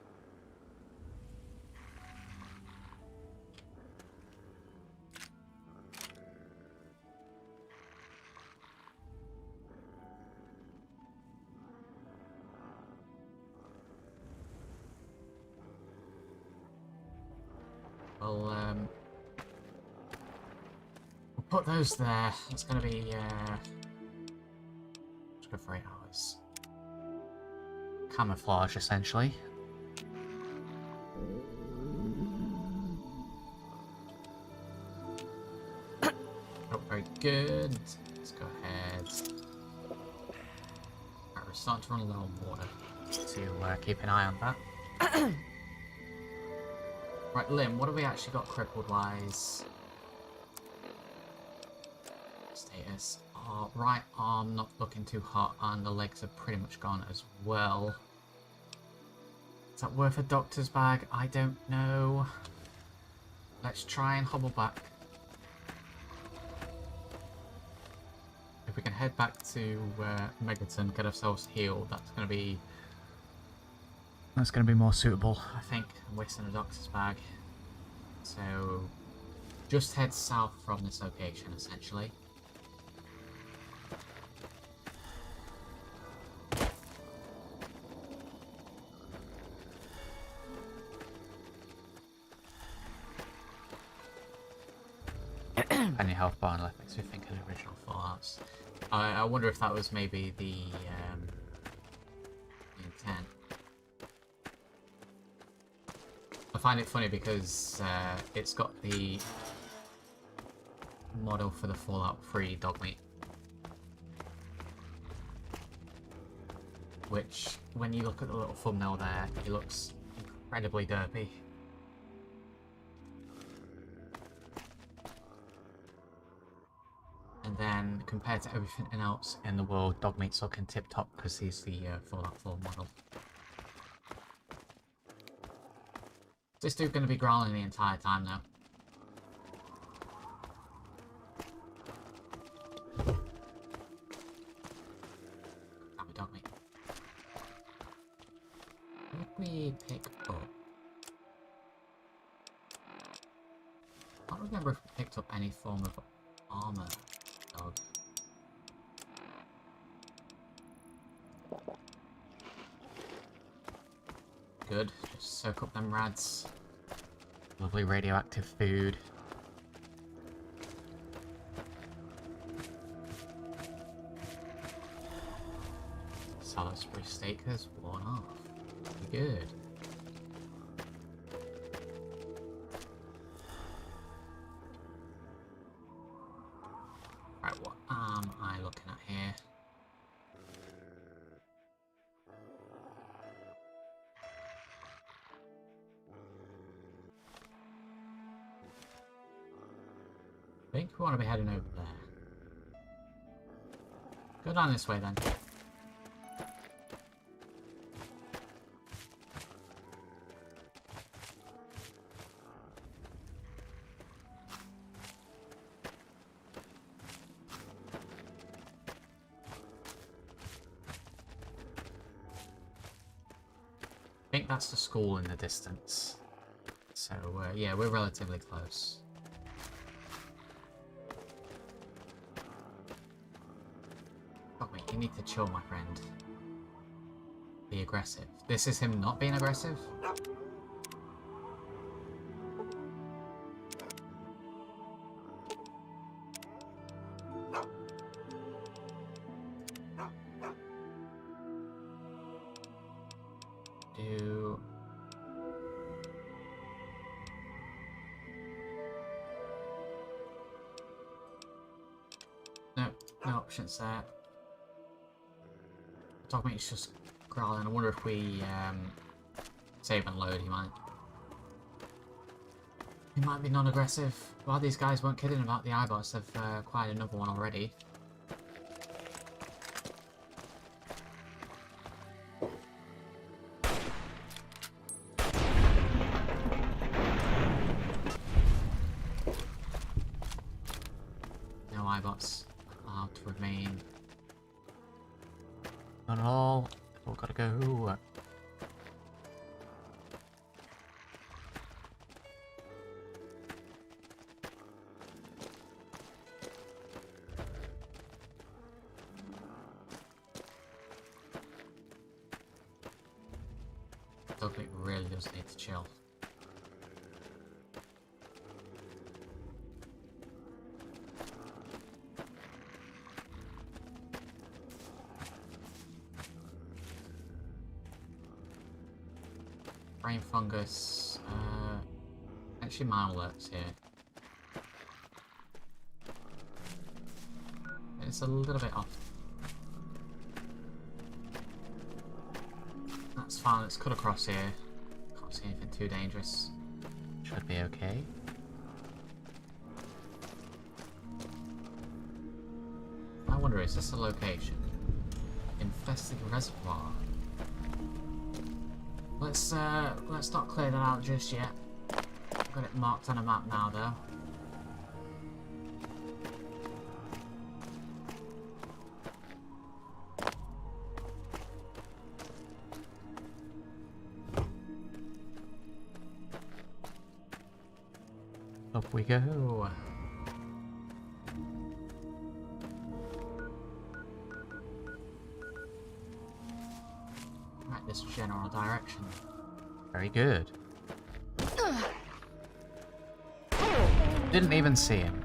[SPEAKER 1] We'll put those there. It's gonna be let's go for 8 hours. Camouflage, essentially. Oh, very good. Let's go ahead. Right, we're starting to run low on water, to keep an eye on that. Right, Lim, what have we actually got crippled-wise? Status. Oh, right arm not looking too hot, and the legs are pretty much gone as well. Is that worth a doctor's bag? I don't know. Let's try and hobble back. If we can head back to Megaton, get ourselves healed, that's going to be more suitable, I think. I'm wasting a doctor's bag. So, just head south from this location, essentially. Any health bar left makes me think of the original Fallouts. I wonder if that was maybe the intent. I find it funny because it's got the model for the Fallout 3 dog meat. Which, when you look at the little thumbnail there, it looks incredibly derpy. And then, compared to everything else in the world, dog meat's looking tip-top because he's the Fallout 4 model. This dude's going to be growling the entire time now. Damn it, dog meat. What did we pick up? I can't remember if we picked up any form of armor. Dog. Good, just soak up them rads. Lovely radioactive food. Salisbury steak has worn off. Pretty good. Right, what am I looking at here? I think we want to be heading over there. Go down this way then. I think that's the school in the distance. So, yeah, we're relatively close. Fuck me, you need to chill, my friend. Be aggressive. This is him not being aggressive? No options there. Dog meat's just growling. I wonder if we save and load, he might. He might be non-aggressive. Well, these guys weren't kidding about the iBots. They've acquired another one already. No iBots allowed to remain. Not at all. They've all got to go. Dogmeat really does need to chill. Brain fungus. Actually, my alerts here. It's a little bit off. That's fine, let's cut across here. Can't see anything too dangerous. Should be okay. I wonder, is this a location? Infested reservoir. Let's not clear that out just yet. Got it marked on a map now though. Up we go. Right, this general direction. Very good. Didn't even see him.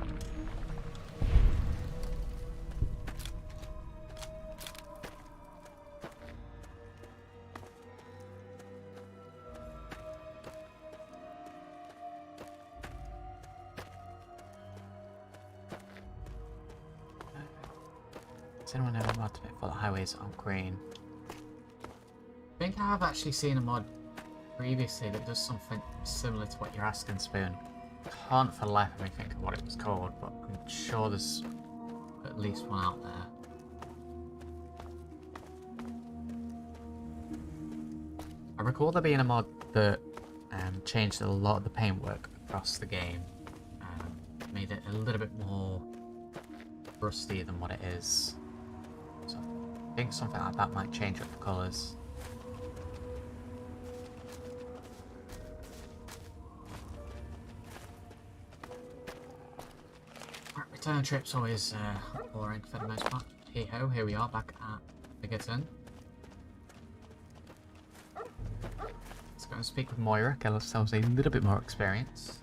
[SPEAKER 1] Does anyone know a mod to make for the highways on green? I think I have actually seen a mod previously that does something similar to what you're asking, Spoon. Can't for the life of me think of what it was called, but I'm sure there's at least one out there. I recall there being a mod that changed a lot of the paintwork across the game, made it a little bit more rusty than what it is. So I think something like that might change up the colours. Return trip's always boring for the most part. Hey ho, here we are back at Biggerton. Let's go and speak with Moira, get ourselves a little bit more experience.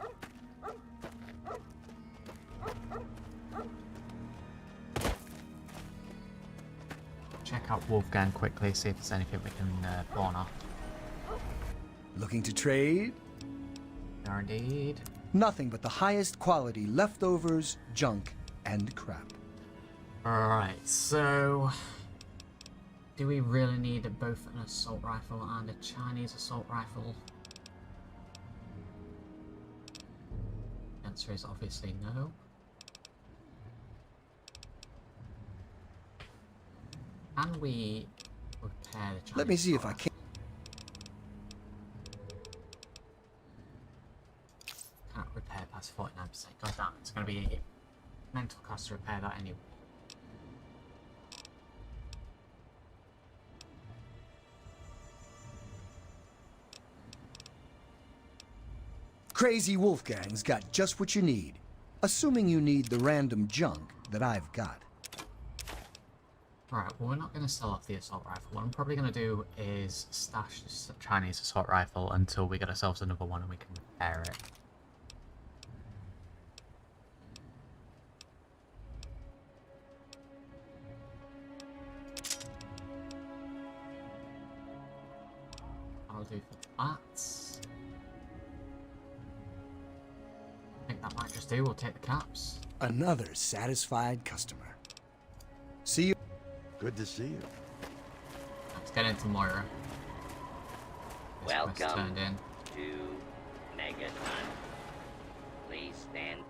[SPEAKER 1] Check out Wolfgang quickly, see if there's anything we can pawn off.
[SPEAKER 5] Looking to trade?
[SPEAKER 1] We are indeed.
[SPEAKER 5] Nothing but the highest quality leftovers, junk, and crap.
[SPEAKER 1] Alright, so do we really need both an assault rifle and a Chinese assault rifle? The answer is obviously no. Can we repair the Chinese?
[SPEAKER 5] Let me see if I
[SPEAKER 1] assault
[SPEAKER 5] can.
[SPEAKER 1] Can't repair past 49%. God damn, it's going to be a mental cost to repair that anyway.
[SPEAKER 5] Crazy Wolfgang's got just what you need. Assuming you need the random junk that I've got.
[SPEAKER 1] Right, well, we're not going to sell off the assault rifle. What I'm probably going to do is stash this Chinese assault rifle until we get ourselves another one and we can repair it. I'll do for that. I think that might just do. We'll take the caps.
[SPEAKER 5] Another satisfied customer. See you.
[SPEAKER 6] Good to see you.
[SPEAKER 1] Let's get into Moira. This quest
[SPEAKER 4] Welcome
[SPEAKER 1] turned in.
[SPEAKER 4] to Megaton. Please stand.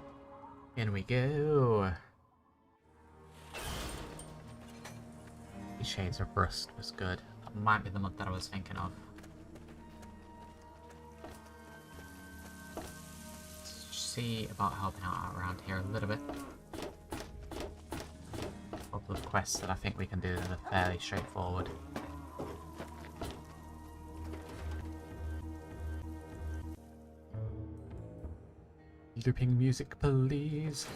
[SPEAKER 1] In we go. Shades of Rust was good. That might be the mod that I was thinking of. Let's see about helping out around here a little bit. A couple of quests that I think we can do that are fairly straightforward. Looping music, please.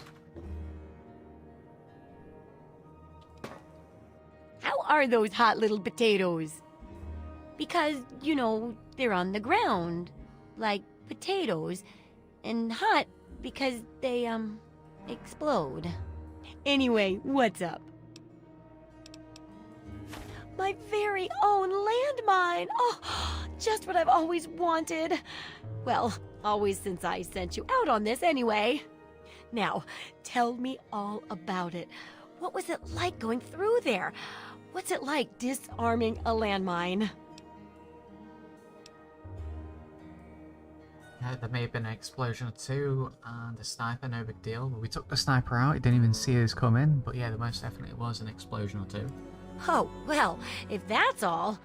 [SPEAKER 7] How are those hot little potatoes? Because, you know, they're on the ground, like potatoes, and hot because they, explode. Anyway, what's up? My very own landmine! Oh, just what I've always wanted. Well, always since I sent you out on this anyway. Now, tell me all about it. What was it like going through there? What's it like disarming a landmine?
[SPEAKER 1] Yeah, there may have been an explosion or two and a sniper, no big deal. We took the sniper out, he didn't even see us come in, but yeah, there most definitely was an explosion or two.
[SPEAKER 7] Oh, well, if that's all,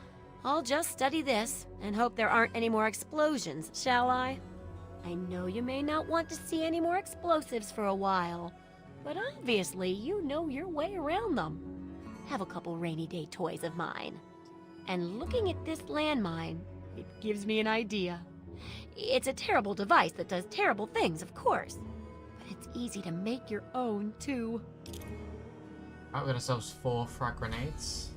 [SPEAKER 7] I'll just study this and hope there aren't any more explosions, shall I? I know you may not want to see any more explosives for a while, but obviously you know your way around them. Have a couple rainy day toys of mine. And looking at this landmine, it gives me an idea. It's a terrible device that does terrible things, of course, but it's easy to make your own, too.
[SPEAKER 1] Right, we got ourselves 4 frag grenades.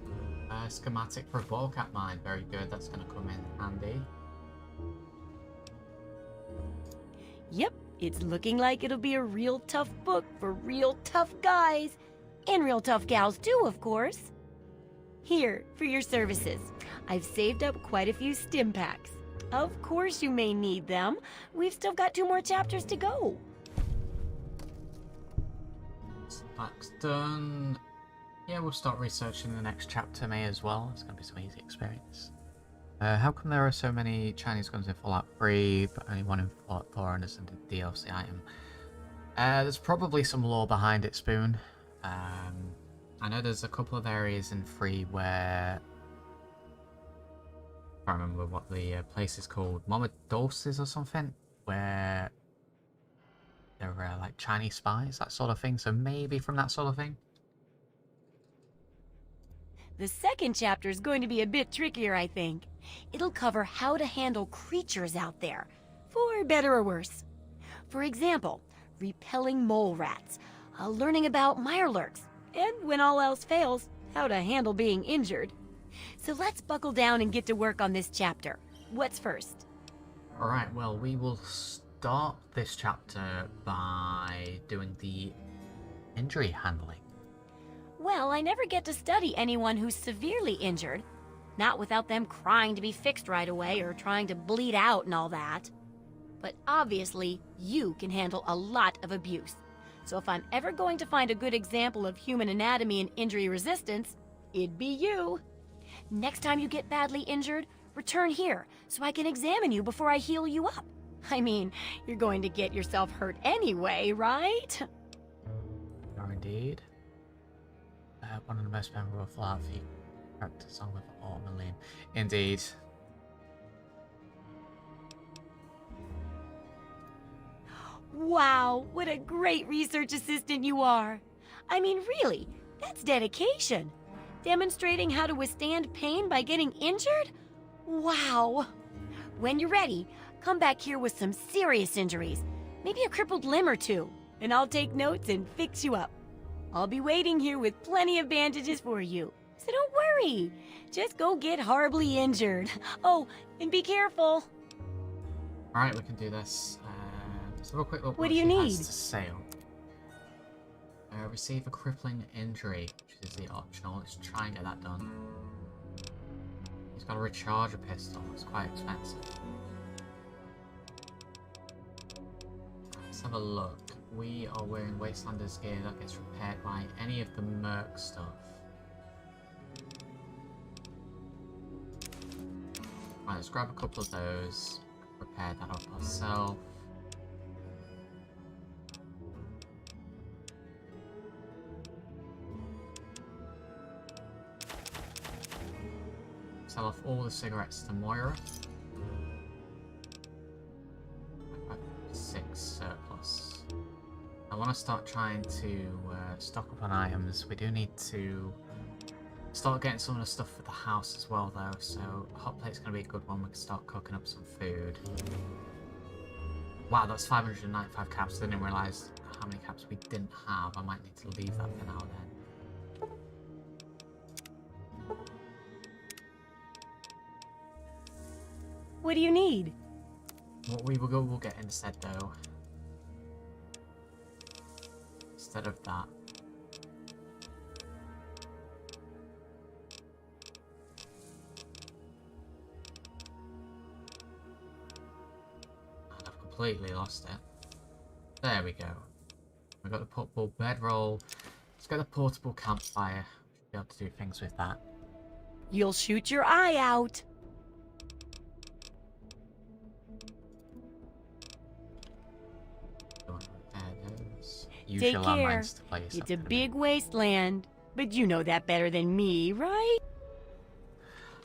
[SPEAKER 1] Schematic for a ball cap mine, very good, that's going to come in handy.
[SPEAKER 7] Yep, it's looking like it'll be a real tough book for real tough guys. And real tough gals too, of course. Here, for your services. I've saved up quite a few stim packs. Of course you may need them. We've still got 2 more chapters to go.
[SPEAKER 1] Pack's done. Yeah, we'll start researching the next chapter, May, as well. It's going to be some easy experience. How come there are so many Chinese guns in Fallout 3, but only one in Fallout 4 and isn't a DLC item? There's probably some lore behind it, Spoon. I know there's a couple of areas in 3 where... I can't remember what the place is called. Mama Doses or something? Where there were like Chinese spies, that sort of thing. So maybe from that sort of thing.
[SPEAKER 7] The second chapter is going to be a bit trickier, I think. It'll cover how to handle creatures out there, for better or worse. For example, repelling mole rats, learning about mirelurks, and when all else fails, how to handle being injured. So let's buckle down and get to work on this chapter. What's first?
[SPEAKER 1] Alright, well, we will start this chapter by doing the injury handling.
[SPEAKER 7] Well, I never get to study anyone who's severely injured. Not without them crying to be fixed right away or trying to bleed out and all that. But obviously, you can handle a lot of abuse. So if I'm ever going to find a good example of human anatomy and injury resistance, it'd be you. Next time you get badly injured, return here so I can examine you before I heal you up. I mean, you're going to get yourself hurt anyway, right?
[SPEAKER 1] You are indeed. One of the most memorable Fallout characters on with Ormelin. Indeed.
[SPEAKER 7] Wow, what a great research assistant you are. I mean, really, that's dedication. Demonstrating how to withstand pain by getting injured? Wow. When you're ready, come back here with some serious injuries. Maybe a crippled limb or two, and I'll take notes and fix you up. I'll be waiting here with plenty of bandages for you, so don't worry. Just go get horribly injured. Oh, and be careful.
[SPEAKER 1] Alright, we can do this. Let's have a quick look
[SPEAKER 7] What do you
[SPEAKER 1] she
[SPEAKER 7] need?
[SPEAKER 1] has to say. Receive a crippling injury, which is the optional. Let's try and get that done. He's got to recharge a pistol. It's quite expensive. Let's have a look. We are wearing Wastelander's gear that gets repaired by any of the Merc stuff. Right, let's grab a couple of those. Repair that up ourselves. Sell off all the cigarettes to Moira. 6 surplus. I want to start trying to stock up on items. We do need to start getting some of the stuff for the house as well, though. So hot plate's going to be a good one. We can start cooking up some food. Wow, that's 595 caps. I didn't realise how many caps we didn't have. I might need to leave that for now then.
[SPEAKER 7] What do you need?
[SPEAKER 1] What we'll get instead, though. Instead of that. And I've completely lost it. There we go. We've got the portable bedroll. Let's get the portable campfire. Should be able to do things with that.
[SPEAKER 7] You'll shoot your eye out.
[SPEAKER 1] Use your
[SPEAKER 7] Take care.
[SPEAKER 1] landmines to play yourself
[SPEAKER 7] It's a
[SPEAKER 1] in
[SPEAKER 7] big wasteland, but you know that better than me, right?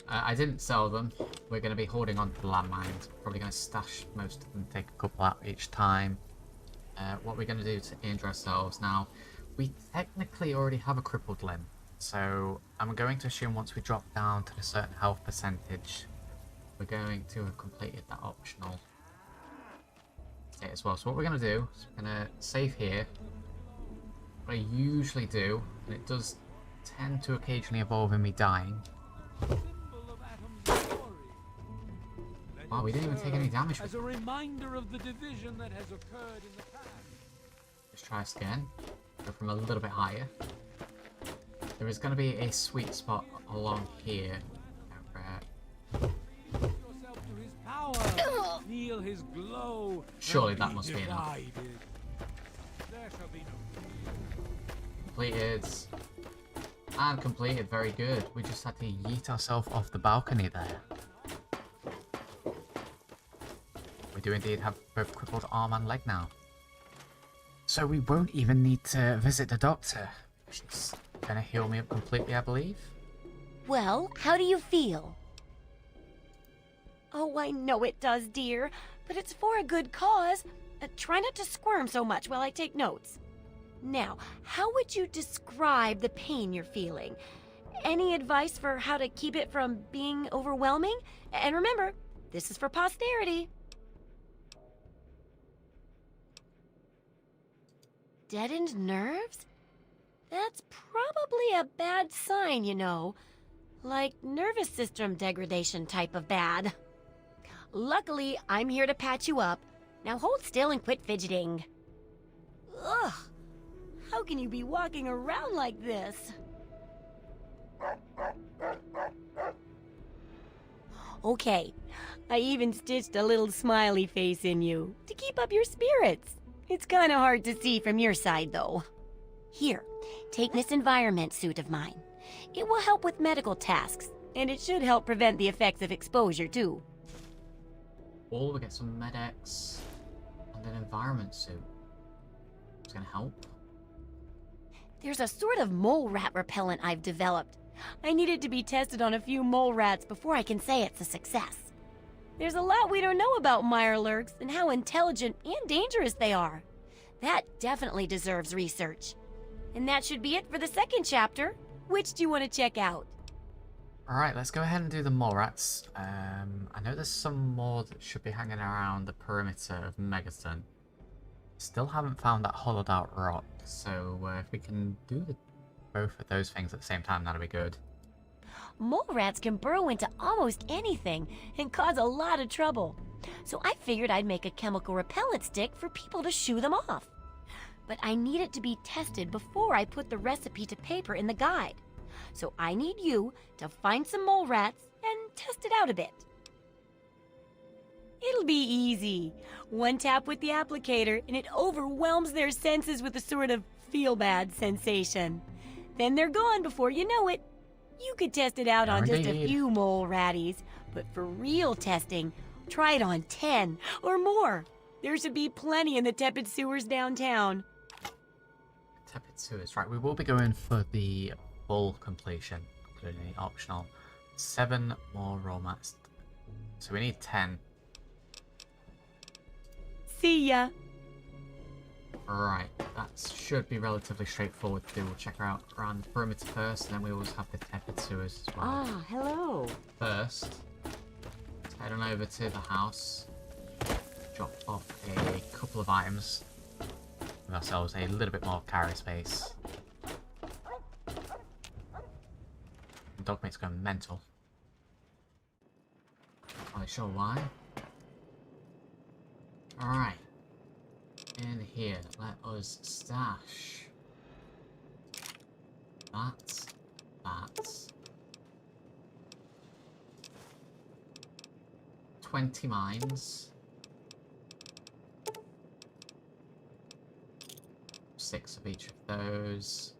[SPEAKER 1] I didn't sell them. We're going to be holding on to the landmines. Probably going to stash most of them, take a couple out each time. What we're going to do to injure ourselves now, we technically already have a crippled limb. So I'm going to assume once we drop down to a certain health percentage, we're going to have completed that optional state as well. So what we're going to do is we're going to save here. What I usually do, and it does tend to occasionally involve in me dying. Wow, we didn't even take any damage.
[SPEAKER 3] As a reminder of the division that has occurred in the past.
[SPEAKER 1] Let's try this again. Go from a little bit higher. There is going to be a sweet spot along here.
[SPEAKER 3] Yourself to his power. Feel his glow.
[SPEAKER 1] Surely that must be enough.
[SPEAKER 3] There shall be no
[SPEAKER 1] Completed. And completed, very good. We just had to yeet ourselves off the balcony there. We do indeed have both crippled arm and leg now. So we won't even need to visit the doctor. She's gonna heal me up completely, I believe.
[SPEAKER 7] Well, how do you feel? Oh, I know it does, dear, but it's for a good cause. Try not to squirm so much while I take notes. Now, how would you describe the pain you're feeling? Any advice for how to keep it from being overwhelming? And remember, this is for posterity. Deadened nerves? That's probably a bad sign, you know. Like nervous system degradation type of bad. Luckily, I'm here to patch you up. Now hold still and quit fidgeting. Ugh! How can you be walking around like this? Okay, I even stitched a little smiley face in you to keep up your spirits. It's kind of hard to see from your side, though. Here, take this environment suit of mine. It will help with medical tasks, and it should help prevent the effects of exposure, too.
[SPEAKER 1] Or we get some Med-X and an environment suit. It's gonna help.
[SPEAKER 7] There's a sort of mole rat repellent I've developed. I need it to be tested on a few mole rats before I can say it's a success. There's a lot we don't know about Mirelurks and how intelligent and dangerous they are. That definitely deserves research. And that should be it for the second chapter. Which do you want to check out?
[SPEAKER 1] Alright, let's go ahead and do the mole rats. I know there's some more that should be hanging around the perimeter of Megaton. Still haven't found that hollowed out rock, so if we can do both of those things at the same time, that'll be good.
[SPEAKER 7] Mole rats can burrow into almost anything and cause a lot of trouble. So I figured I'd make a chemical repellent stick for people to shoo them off. But I need it to be tested before I put the recipe to paper in the guide. So I need you to find some mole rats and test it out a bit. It'll be easy. One tap with the applicator and it overwhelms their senses with a sort of feel-bad sensation. Then they're gone before you know it. You could test it out on just a few mole ratties, but for real testing, try it on 10 or more. There should be plenty in the tepid sewers downtown.
[SPEAKER 1] Tepid sewers, right, we will be going for the full completion, including the optional 7 more raw mats. So we need 10.
[SPEAKER 7] See ya.
[SPEAKER 1] Right, that should be relatively straightforward to do. We'll check her out around the perimeter first, and then we always have the tepid sewers as well.
[SPEAKER 7] Ah, hello.
[SPEAKER 1] First, let's head on over to the house, drop off a couple of items, give ourselves a little bit more carry space. The dog mate's going mental. Not really sure why. Alright. In here, let us stash that, 20 mines, 6 of each of those.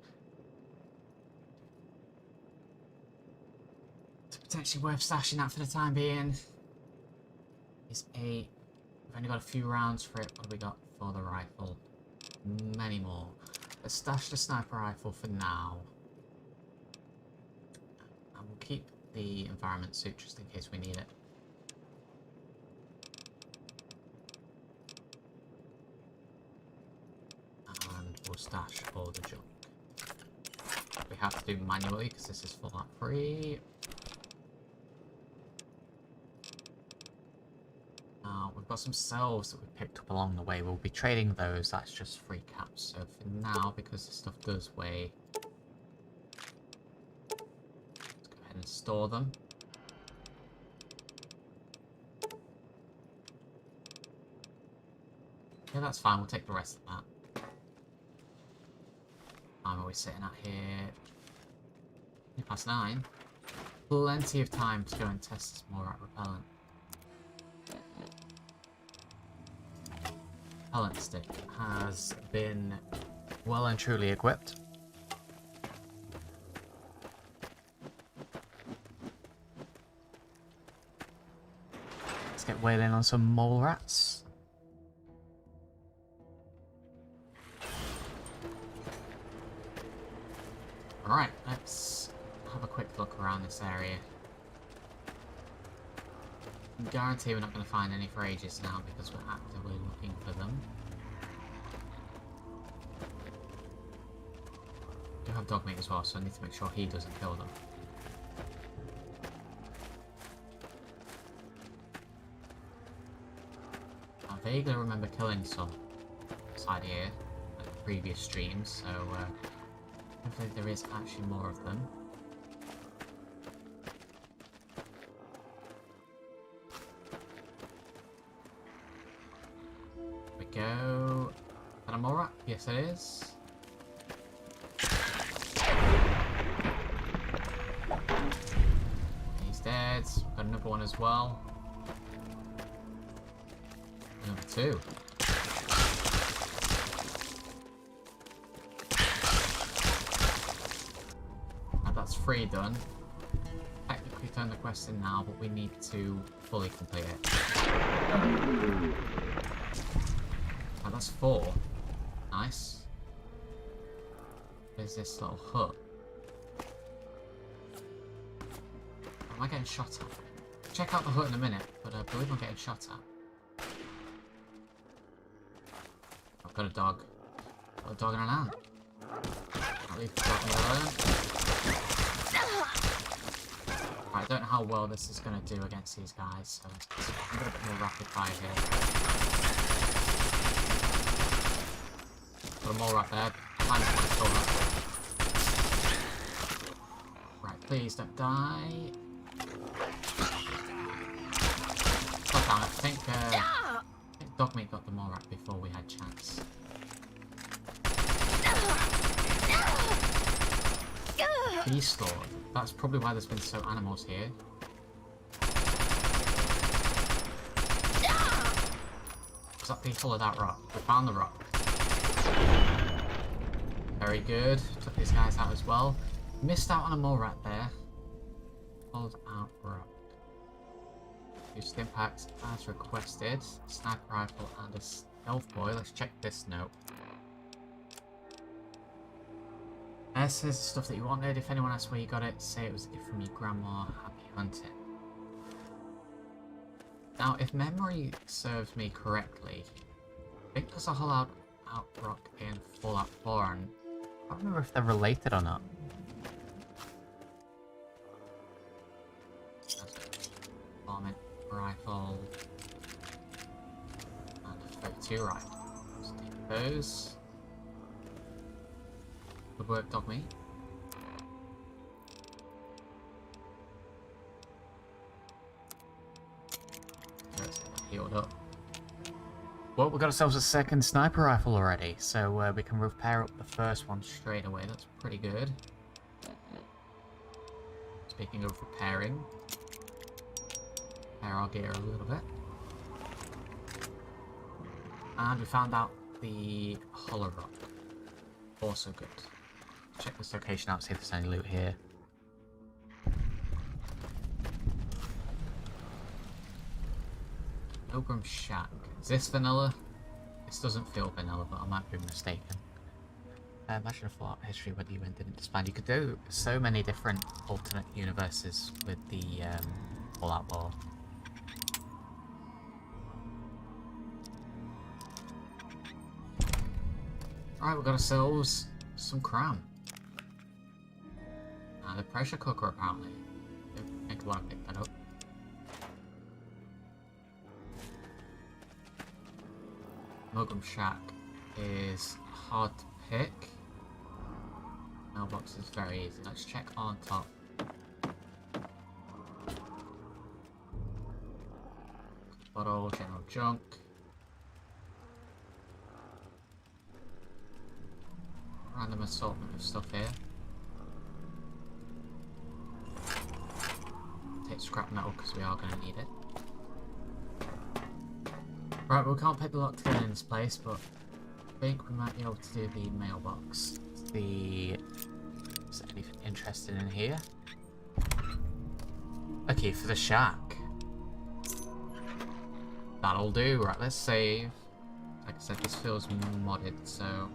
[SPEAKER 1] It's potentially worth stashing that for the time being. Is 8. We've only got a few rounds for it. What have we got for the rifle? Many more. Let's stash the sniper rifle for now. And we'll keep the environment suit just in case we need it. And we'll stash all the junk. We have to do manually because this is Fallout 3. We've got some cells that we picked up along the way. We'll be trading those. That's just free caps. So for now, because this stuff does weigh, let's go ahead and store them. Yeah, that's fine. We'll take the rest of that. Time are we sitting at here? 9:20. Plenty of time to go and test this more repellent. Repellent stick has been well and truly equipped. Let's get wailing on some mole rats. Alright, let's have a quick look around this area. I guarantee we're not going to find any for ages now because we're actively looking for them. I do have dog meat as well, so I need to make sure he doesn't kill them. I vaguely remember killing some inside here at the previous streams, so hopefully there is actually more of them. There we go. Is that a mole rat? Yes it is. He's dead. We've got another one as well. Number 2. Now that's 3 done. Technically turn the quest in now, but we need to fully complete it. Now that's 4. Nice. There's this little hut. Am I getting shot at? Check out the hut in a minute, but I believe I'm getting shot at. I've got a dog. Got a dog and an ant. I'll leave the dog alone. Right, I don't know how well this is going to do against these guys, so I'm a bit more rapid fire here. Got them all right there. Right, please don't die. God damn it, I think Dogmeat got the mole rat before we had chance. Beast Lord. That's probably why there's been so animals here. Was that the hull of that rock? We found the rock. Very good. Took these guys out as well. Missed out on a mole rat there. Pulled out rock. Used impact as requested. Sniper rifle and a stealth boy. Let's check this note. This is the stuff that you wanted. If anyone asks where you got it, say it was from your grandma. Happy hunting. Now, if memory serves me correctly, I think there's a whole out rock in Fallout 4, and I don't remember if they're related or not. Vomit rifle and a 32 rifle. Let's take those. Good work, Dogmeat. Let's get that healed up. Well, we got ourselves a second sniper rifle already, so we can repair up the first one straight away. That's pretty good. Speaking of repairing, repair our gear a little bit. And we found out the hollow rock. Also good. Check this location out, see if there's any loot here. Pilgrim Shack. Is this vanilla? This doesn't feel vanilla, but I might be mistaken. Imagine a Fallout history where the event didn't expand. You could do so many different alternate universes with the Fallout lore. Alright, we've got ourselves some cram. And a pressure cooker, apparently. I think I want to pick that up. Pilgrim Shack is hard to pick. Mailbox is very easy. Let's check on top. Bottle, general junk. Random assortment of stuff here. Take scrap metal because we are going to need it. Right, we can't pick the lock together in this place, but I think we might be able to do the mailbox. Is there anything interesting in here? Okay, for the shack. That'll do. Right, let's save. Like I said, this feels modded, so I'm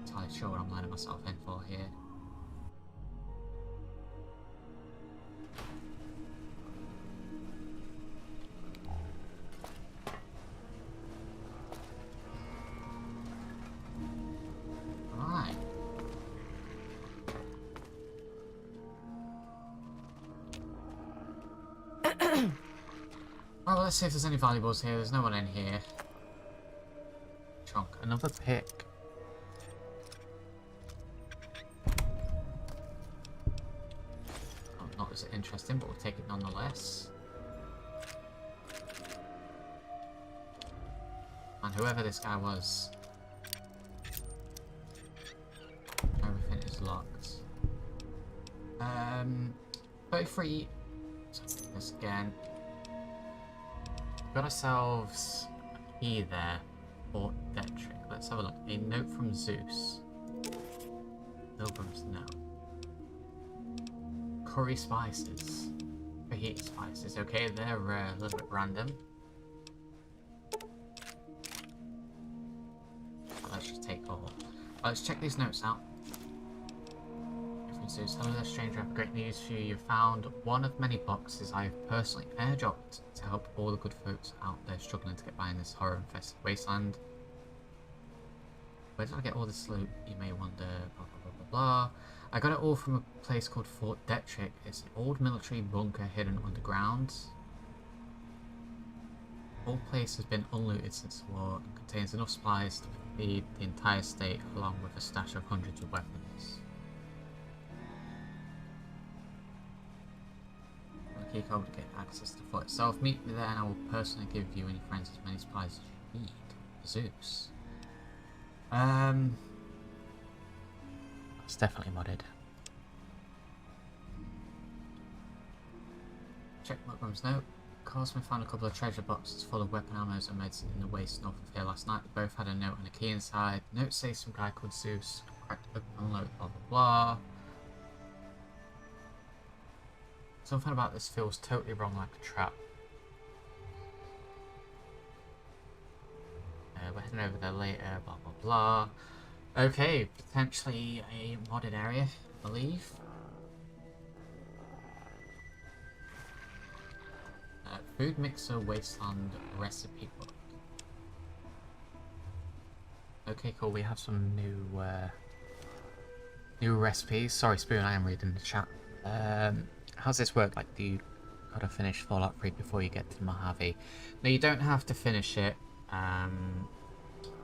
[SPEAKER 1] not entirely sure what I'm letting myself in for here. Right. Well, let's see if there's any valuables here. There's no one in here. Chunk. Another pick. Oh, not as interesting, but we'll take it nonetheless. And whoever this guy was, everything is locked. 33. Let's do this again. Got ourselves a key there for Detrick. Let's have a look. A note from Zeus. Pilgrim's note. Curry spices. Fajita spices. Okay, they're a little bit random. But let's just take all. Let's check these notes out. From Zeus. Hello there, stranger. I have great news for you. You've found one of many boxes I have personally airdropped to help all the good folks out there struggling to get by in this horror-infested wasteland. Where did I get all this loot, you may wonder, blah blah blah blah blah. I got it all from a place called Fort Detrick. It's an old military bunker hidden underground. The whole place has been unlooted since the war and contains enough supplies to feed the entire state along with a stash of hundreds of weapons. Key code to get access to the fort itself. Meet me there and I will personally give you and your friends as many supplies as you need. Zeus. It's definitely modded. Check Montgomery's note. Carsman found a couple of treasure boxes full of weapon ammo and medicine in the waste north of here last night. They both had a note and a key inside. Note says some guy called Zeus cracked open unload, blah blah blah. Something about this feels totally wrong, like a trap. We're heading over there later, blah blah blah. Okay, potentially a modded area, I believe. Food mixer wasteland recipe book. Okay, cool. We have some new recipes. Sorry, Spoon, I am reading the chat. How's this work? Like, do you gotta finish Fallout 3 before you get to Mojave? No, you don't have to finish it.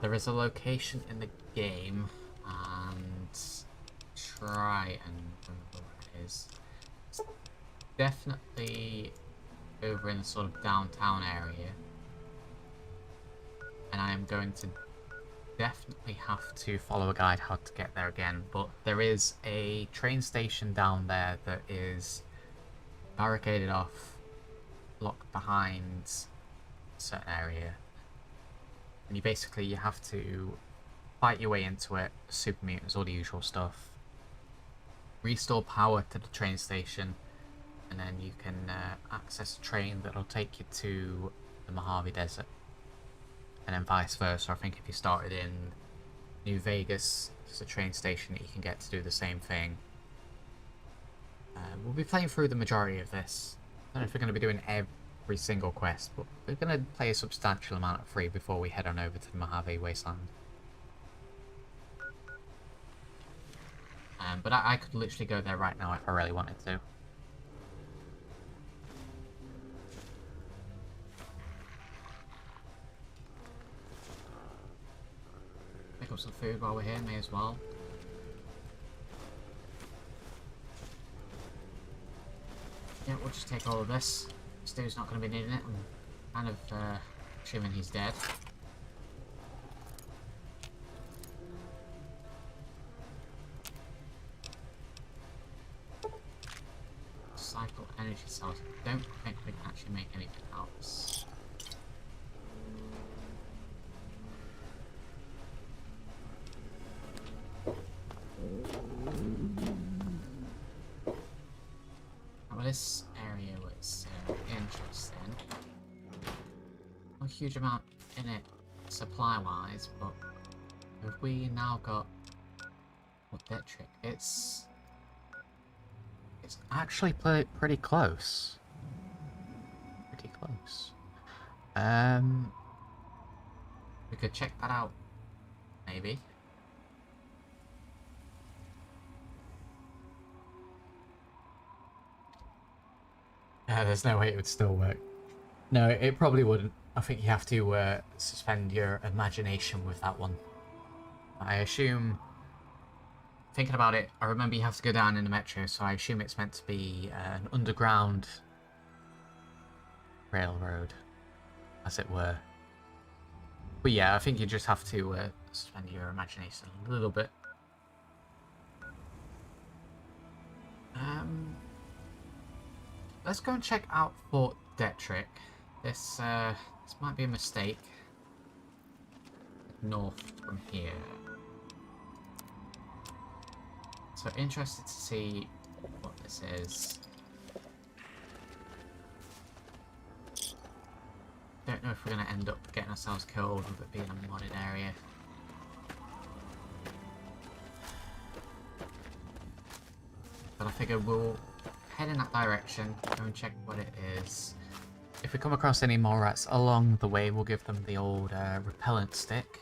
[SPEAKER 1] There is a location in the game, and try and remember what it is. It's definitely over in the sort of downtown area, and I am going to definitely have to follow a guide how to get there again. But there is a train station down there that is barricaded off, locked behind a certain area, and you have to fight your way into it, super mutants, all the usual stuff, restore power to the train station, and then you can access a train that'll take you to the Mojave Desert, and then vice versa. I think if you started in New Vegas, there's a train station that you can get to do the same thing. We'll be playing through the majority of this. I don't know if we're going to be doing every single quest, but we're going to play a substantial amount of 3 before we head on over to the Mojave Wasteland. But I could literally go there right now if I really wanted to. Pick up some food while we're here, may as well. Yeah, we'll just take all of this. Stu's not going to be needing it. I'm kind of assuming he's dead. Cycle energy cells. I don't think we can actually make anything else. Well, this area was interesting. a huge amount in it supply-wise, but have we now got what that trick? It's actually pretty close. Pretty close. We could check that out, maybe. Yeah, there's no way it would still work. No, it probably wouldn't. I think you have to suspend your imagination with that one. I assume, thinking about it, I remember you have to go down in the metro, so I assume it's meant to be an underground railroad, as it were. But yeah, I think you just have to suspend your imagination a little bit. Let's go and check out Fort Detrick. This might be a mistake. North from here. So interested to see what this is. Don't know if we're going to end up getting ourselves killed with it being a modded area. But I figure we'll head in that direction, go and check what it is. If we come across any more rats along the way, we'll give them the old repellent stick.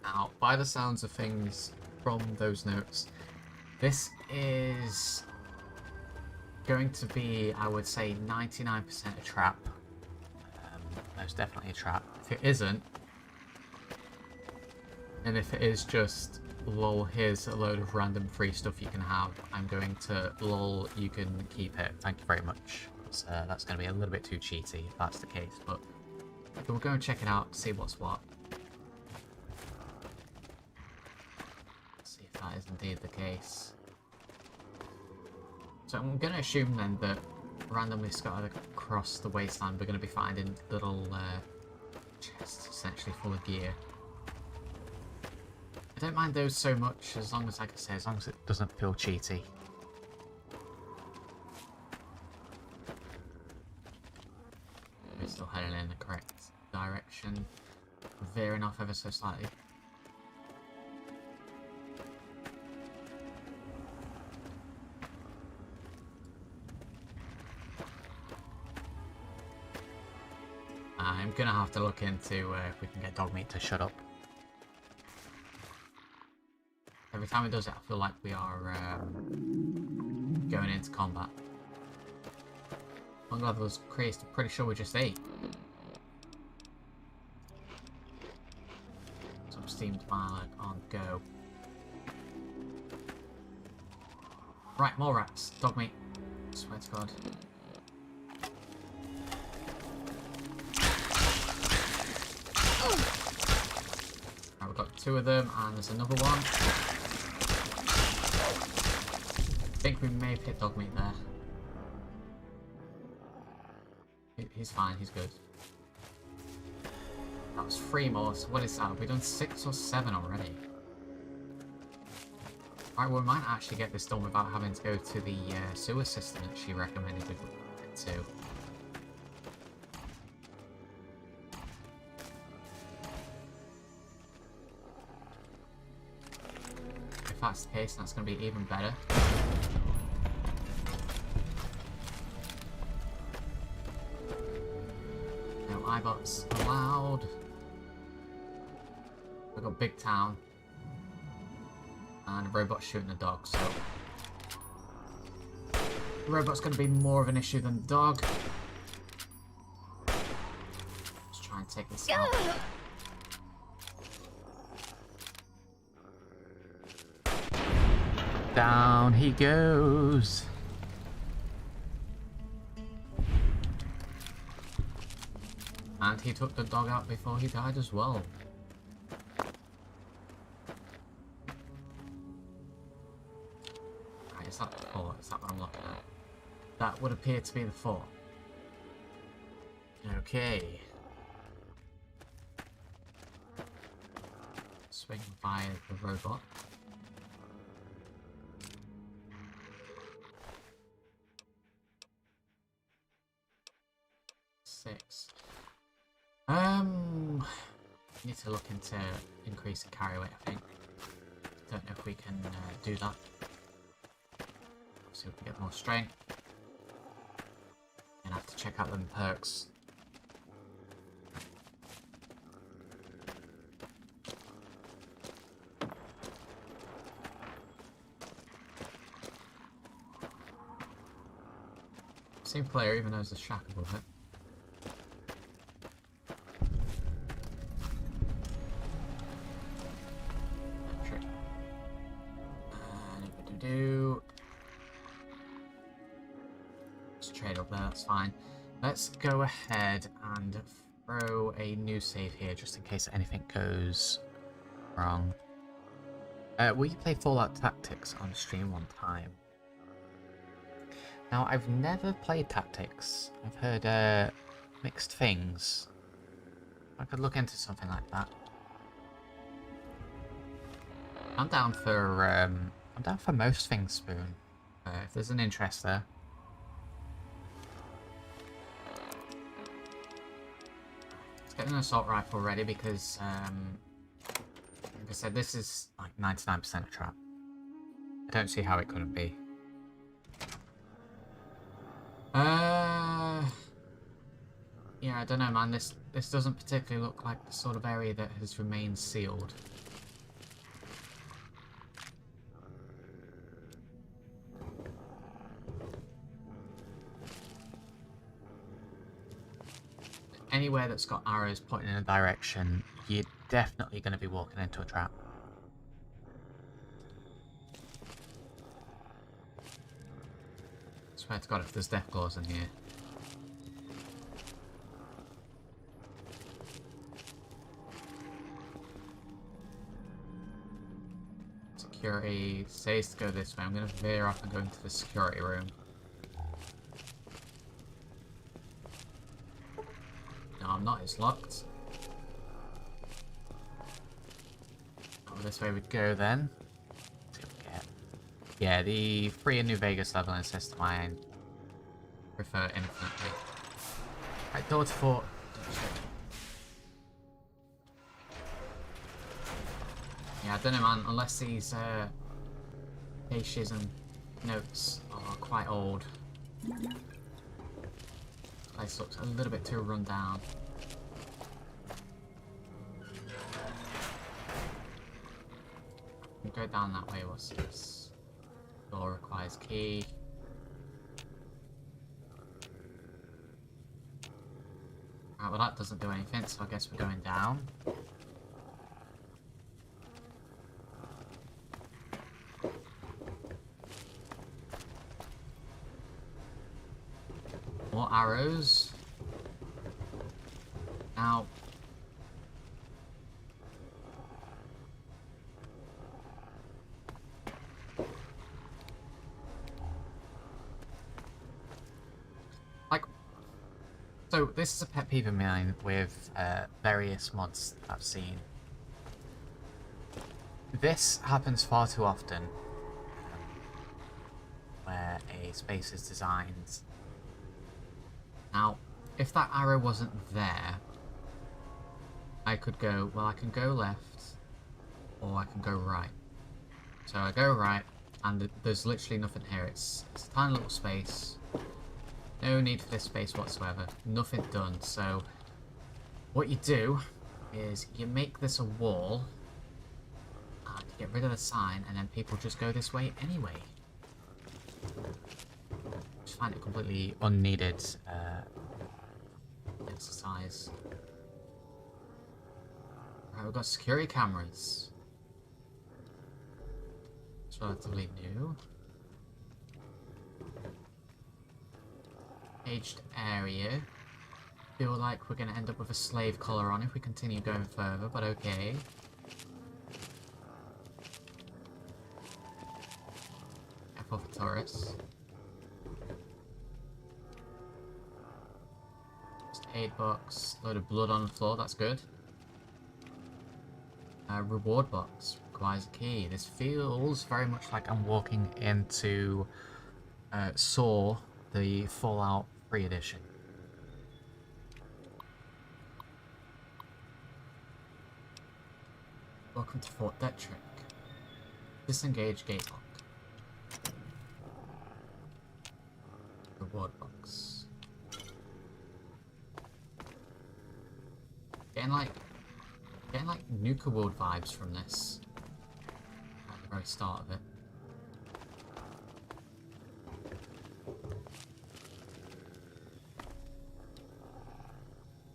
[SPEAKER 1] Now, by the sounds of things from those notes, this is going to be, I would say, 99% a trap. Most definitely a trap. If it isn't, and if it is just, lol, here's a load of random free stuff you can have, I'm going to, lol, you can keep it, thank you very much. That's going to be a little bit too cheaty if that's the case, but we'll go and check it out, see what's what. See if that is indeed the case. So I'm going to assume then that randomly scattered across the wasteland we're going to be finding little chests essentially full of gear. I don't mind those so much, as long as, like I say, as long as it doesn't feel cheaty. We're still heading in the correct direction, veering off ever so slightly. I'm gonna have to look into if we can get Dogmeat to shut up. Every time it does it, I feel like we are going into combat. I'm glad those crates, I'm pretty sure we just ate. Some steamed marmalade on go. Right, more rats. Dogmeat. Swear to God. Right, we've got 2 of them, and there's another one. I think we may have hit Dogmeat there. He's fine, he's good. That was 3 more, so what is that? Have we done 6 or 7 already? Right, well, we might actually get this done without having to go to the sewer system that she recommended we get to. If that's the case, that's going to be even better. No iBots allowed. We've got Big Town. And a robot shooting a dog, so... The robot's going to be more of an issue than the dog. Let's try and take this out. Down he goes. And he took the dog out before he died as well. Right, is that the fort? Is that what I'm looking at? That would appear to be the fort. Okay. Swing by the robot. Need to look into increasing carry weight, I think. Don't know if we can do that. See if we can get more strength. And have to check out them perks. Same player, even though there's a shack above it. Trick. Let's trade up there, that's fine. Let's go ahead and throw a new save here just in case anything goes wrong. We played Fallout Tactics on stream one time. Now, I've never played Tactics. I've heard mixed things. I could look into something like that. I'm down for most things, Spoon. If there's an interest there. Let's get an assault rifle ready because, like I said, this is like 99% a trap. I don't see how it couldn't be. Yeah, I don't know, man. This doesn't particularly look like the sort of area that has remained sealed. Anywhere that's got arrows pointing in a direction, you're definitely going to be walking into a trap. I swear to God, if there's death claws in here. Security says to go this way. I'm going to veer off and go into the security room. No, I'm not. It's locked. Oh, this way we go then. Let's see what we get. Yeah, the free and New Vegas leveling system I prefer infinitely. Right, door to fort. Yeah, I don't know, man. Unless these pages and notes are quite old. This place looks a little bit too run down. We'll go down that way. What's this? Door requires key. Right, well that doesn't do anything, so I guess we're going down. More arrows. Now, like, so this is a pet peeve of mine with various mods I've seen. This happens far too often, where a space is designed. Now, if that arrow wasn't there, I could go, well, I can go left, or I can go right. So I go right, and there's literally nothing here. It's a tiny little space. No need for this space whatsoever. Nothing done. So what you do is you make this a wall, and get rid of the sign, and then people just go this way anyway. Just find it completely unneeded exercise. Right, we've got security cameras. It's relatively new. Aged area. Feel like we're going to end up with a slave collar on if we continue going further, but okay. F off for tourists. Just aid box, load of blood on the floor, that's good. Reward box requires a key. This feels very much like I'm walking into Saw, the Fallout 3 edition. Welcome to Fort Detrick. Disengage gate lock. Reward box. Getting like Nuka World vibes from this. At the very start of it.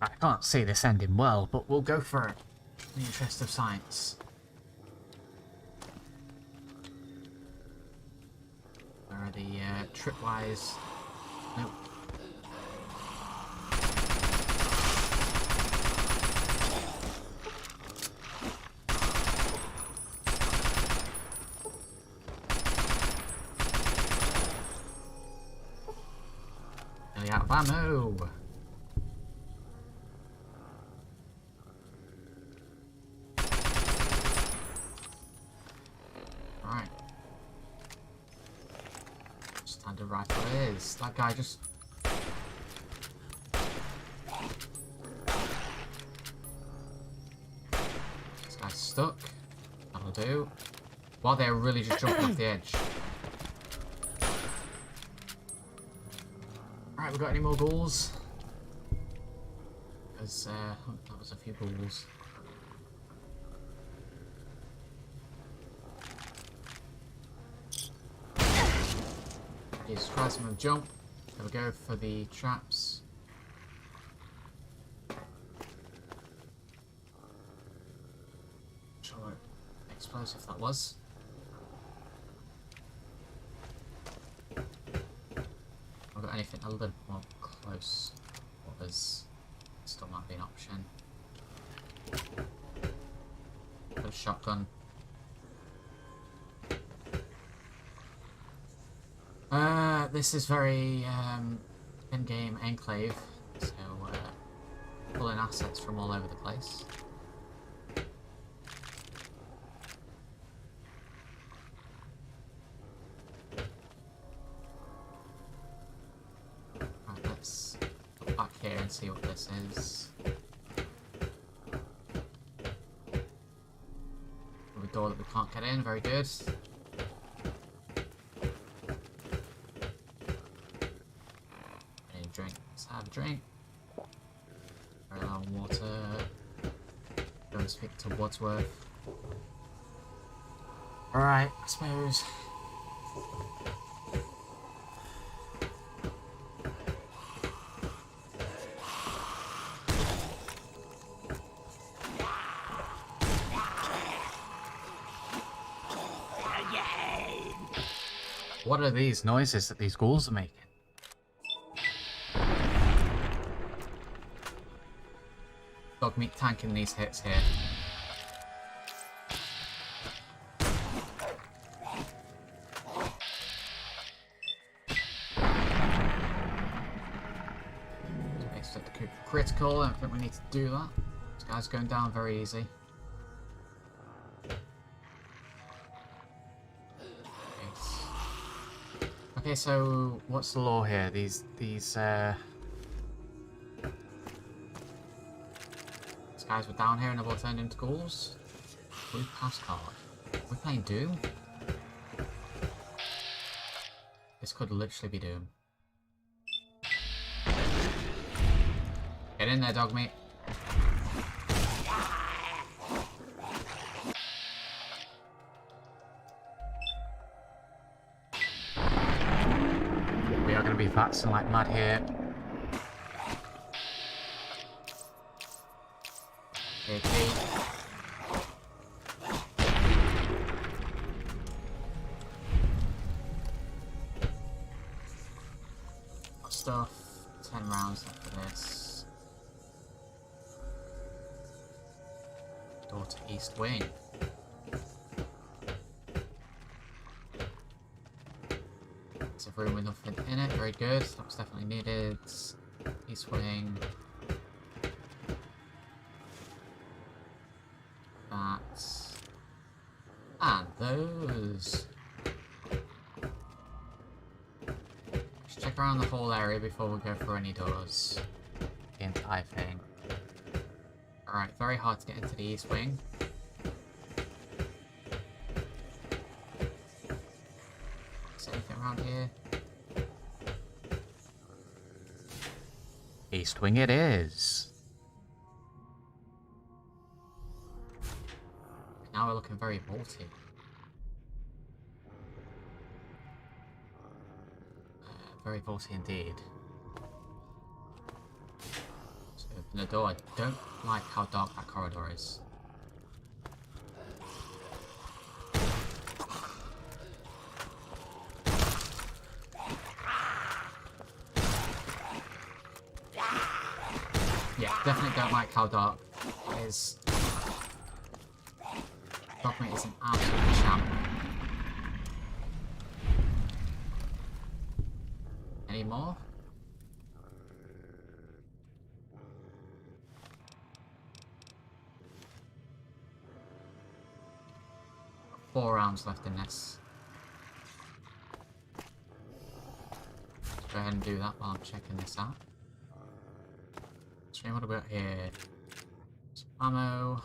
[SPEAKER 1] I can't see this ending well, but we'll go for it in the interest of science. Where are the tripwise? Nope. Nearly out of ammo. Alright. Standard rifle it is. That guy just... This guy's stuck. That'll do. Wow, they're really just jumping off the edge. Alright, we got any more ghouls? Because, that was a few ghouls. Jesus Christ, I'm gonna jump. There we go for the traps. Not sure what explosive that was. I've got anything a little more close quarters. Still might be an option. Got a shotgun. This is very in-game enclave, so pulling assets from all over the place. Right, let's go back here and see what this is. A door that we can't get in, very good. Drink. Let's have a drink. Very low on water. Go and speak to Wadsworth. Alright, I suppose. What are these noises that these ghouls are making? Dog meat tanking these hits here. Okay, so the critical, I don't think we need to do that. This guy's going down very easy. Okay, so what's the law here? These guys were down here and they've all turned into ghouls. Blue pass card. We're playing Doom? This could literally be Doom. Get in there, dog meat. We are going to be vaxxing like mad here. Okay. Got stuff. 10 rounds left for this. Door to East Wing. It's a room with nothing in it. Very good. That was definitely needed. East Wing. And those. Just check around the whole area before we go for any doors. The entire thing. Alright, very hard to get into the East Wing. around here? East wing it is. Now we're looking very vaulty. Very vaulty indeed. So open the door. I don't like how dark that corridor is. Yeah, definitely don't like how dark it is. Dogmeat is an absolute champ. Any more? Four rounds left in this. Let's go ahead and do that while I'm checking this out. So what have we got here? Some ammo.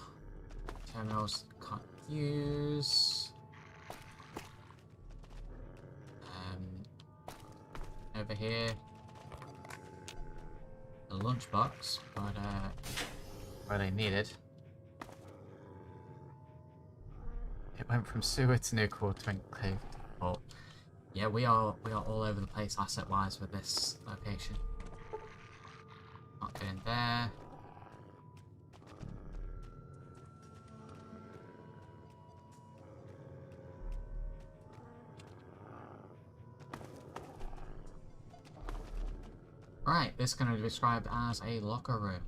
[SPEAKER 1] Terminals can't use. Over here. A lunchbox, but really needed. It went from sewer to nuclear to enclave to port. Yeah, we are all over the place asset-wise with this location. Not getting there. Right, this is going to be described as a locker room.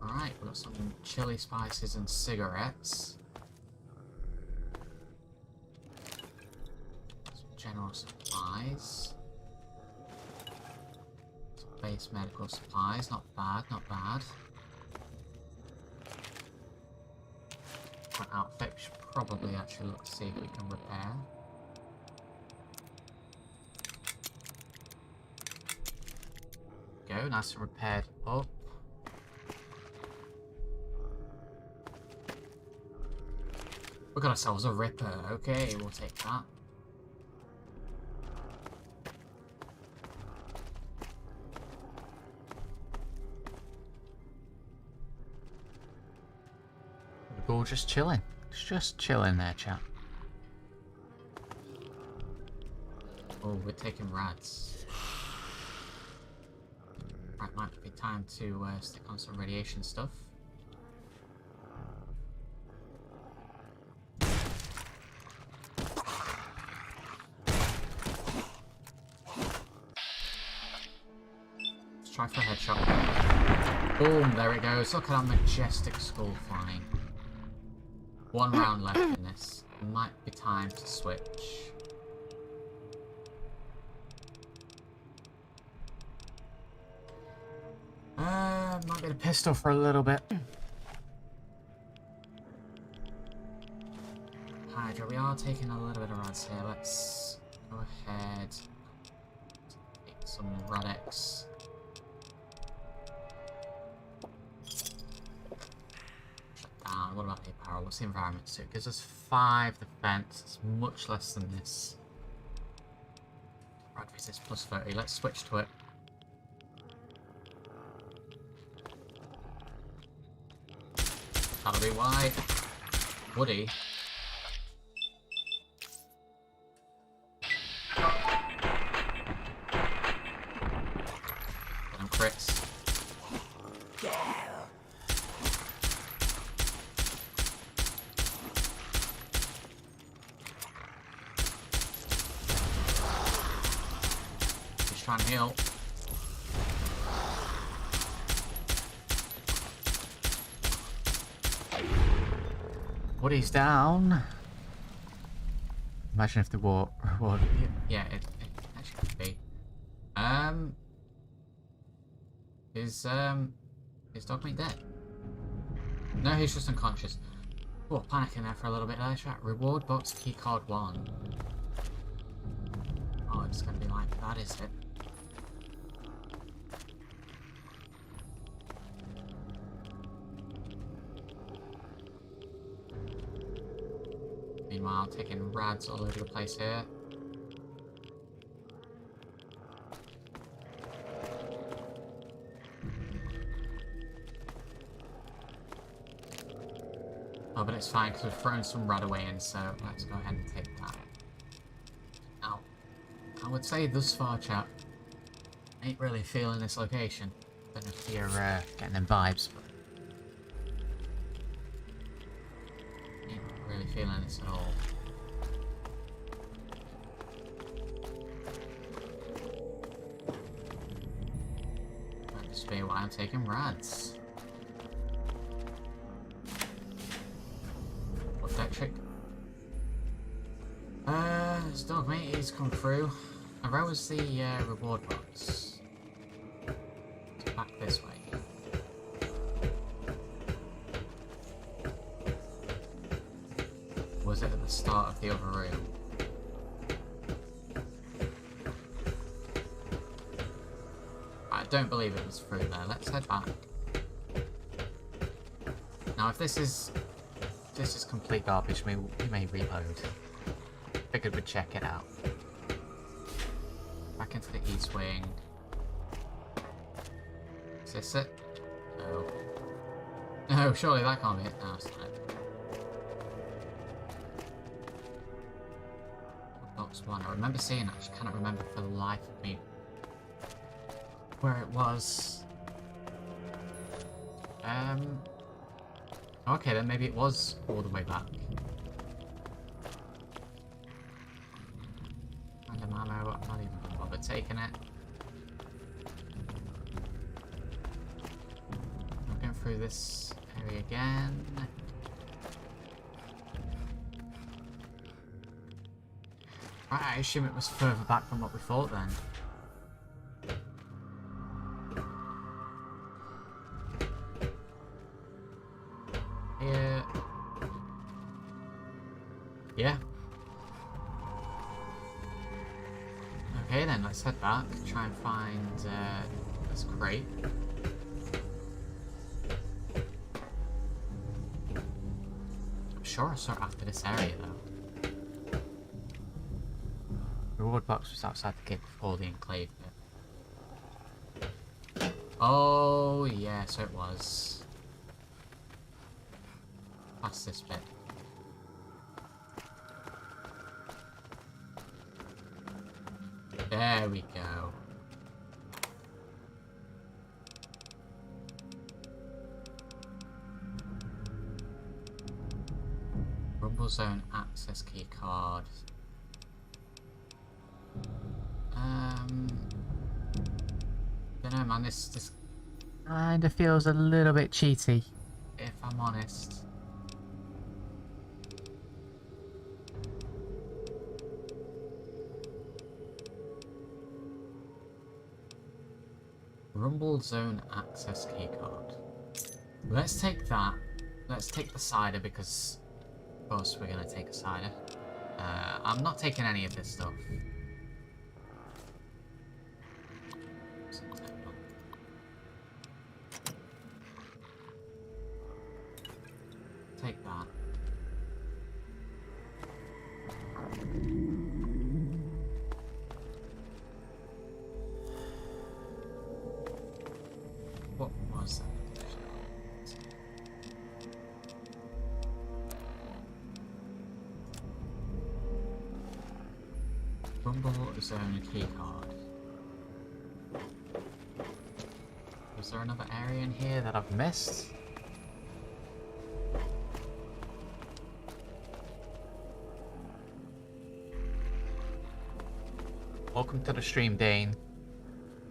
[SPEAKER 1] Alright, we've got some chili spices and cigarettes. Some general supplies. Some base medical supplies, not bad, not bad. That outfit should probably actually look to see if we can repair. Go, nice and repaired up. We got ourselves a ripper, okay, we'll take that. We're all just chilling. It's just chilling there, chap. Oh, we're taking rads. Right, might be time to stick on some radiation stuff. Let's try for a headshot. Boom, there it goes. Look at that majestic skull flying. One round left in this. Might be time to switch. Might get a pistol for a little bit. Hydra, we are taking a little bit of rads here. Let's go ahead. Take some Radex. Shut down. What about the apparel? What's the environment suit? Gives us 5 defense. It's much less than this. Rad resist plus 30. Let's switch to it. That'll be why. Woody. Get him crits. Just trying to heal. Woody's down. Imagine if the war. Yeah, it actually could be. Is Dogmeat dead? No, he's just unconscious. Oh, panicking there for a little bit there. Reward box keycard 1. Oh, it's gonna be like that, is it? Meanwhile, taking rads all over the place here. Oh, but it's fine because we've thrown some rad away in, so let's go ahead and take that. Now, I would say thus far, chat, ain't really feeling this location. Don't know if you're getting them vibes, but ain't really feeling this at all. Might just be why I'm taking rads. That trick. This dog mate, he's come through. And where was the reward box? It's back this way. Was it at the start of the other room? I don't believe it was through there. Let's head back. Now, if this is complete garbage, we may reload. Figured we'd check it out. Back into the east wing. Is this it? No. No, surely that can't be it. No, it's not. Box 1. I remember seeing it, I just cannot remember for the life of me where it was. Okay, then maybe it was all the way back. Random ammo, I'm not even gonna bother taking it. I'm going through this area again. Right, I assume it was further back than what we thought then. Yeah. Okay then, let's head back, try and find this crate. I'm sure I saw it after this area though. Reward box was outside the gate before the enclave bit. Oh yeah, so it was. Past this bit. There we go. Rumble Zone access key card. Don't know, man. This kind of feels a little bit cheaty, if I'm honest. Rumble Zone access keycard. Let's take that. Let's take the cider because, of course, we're gonna take a cider. I'm not taking any of this stuff. Take that. What was that? Rumble Zone keycard. Was there another area in here that I've missed? Welcome to the stream, Dane.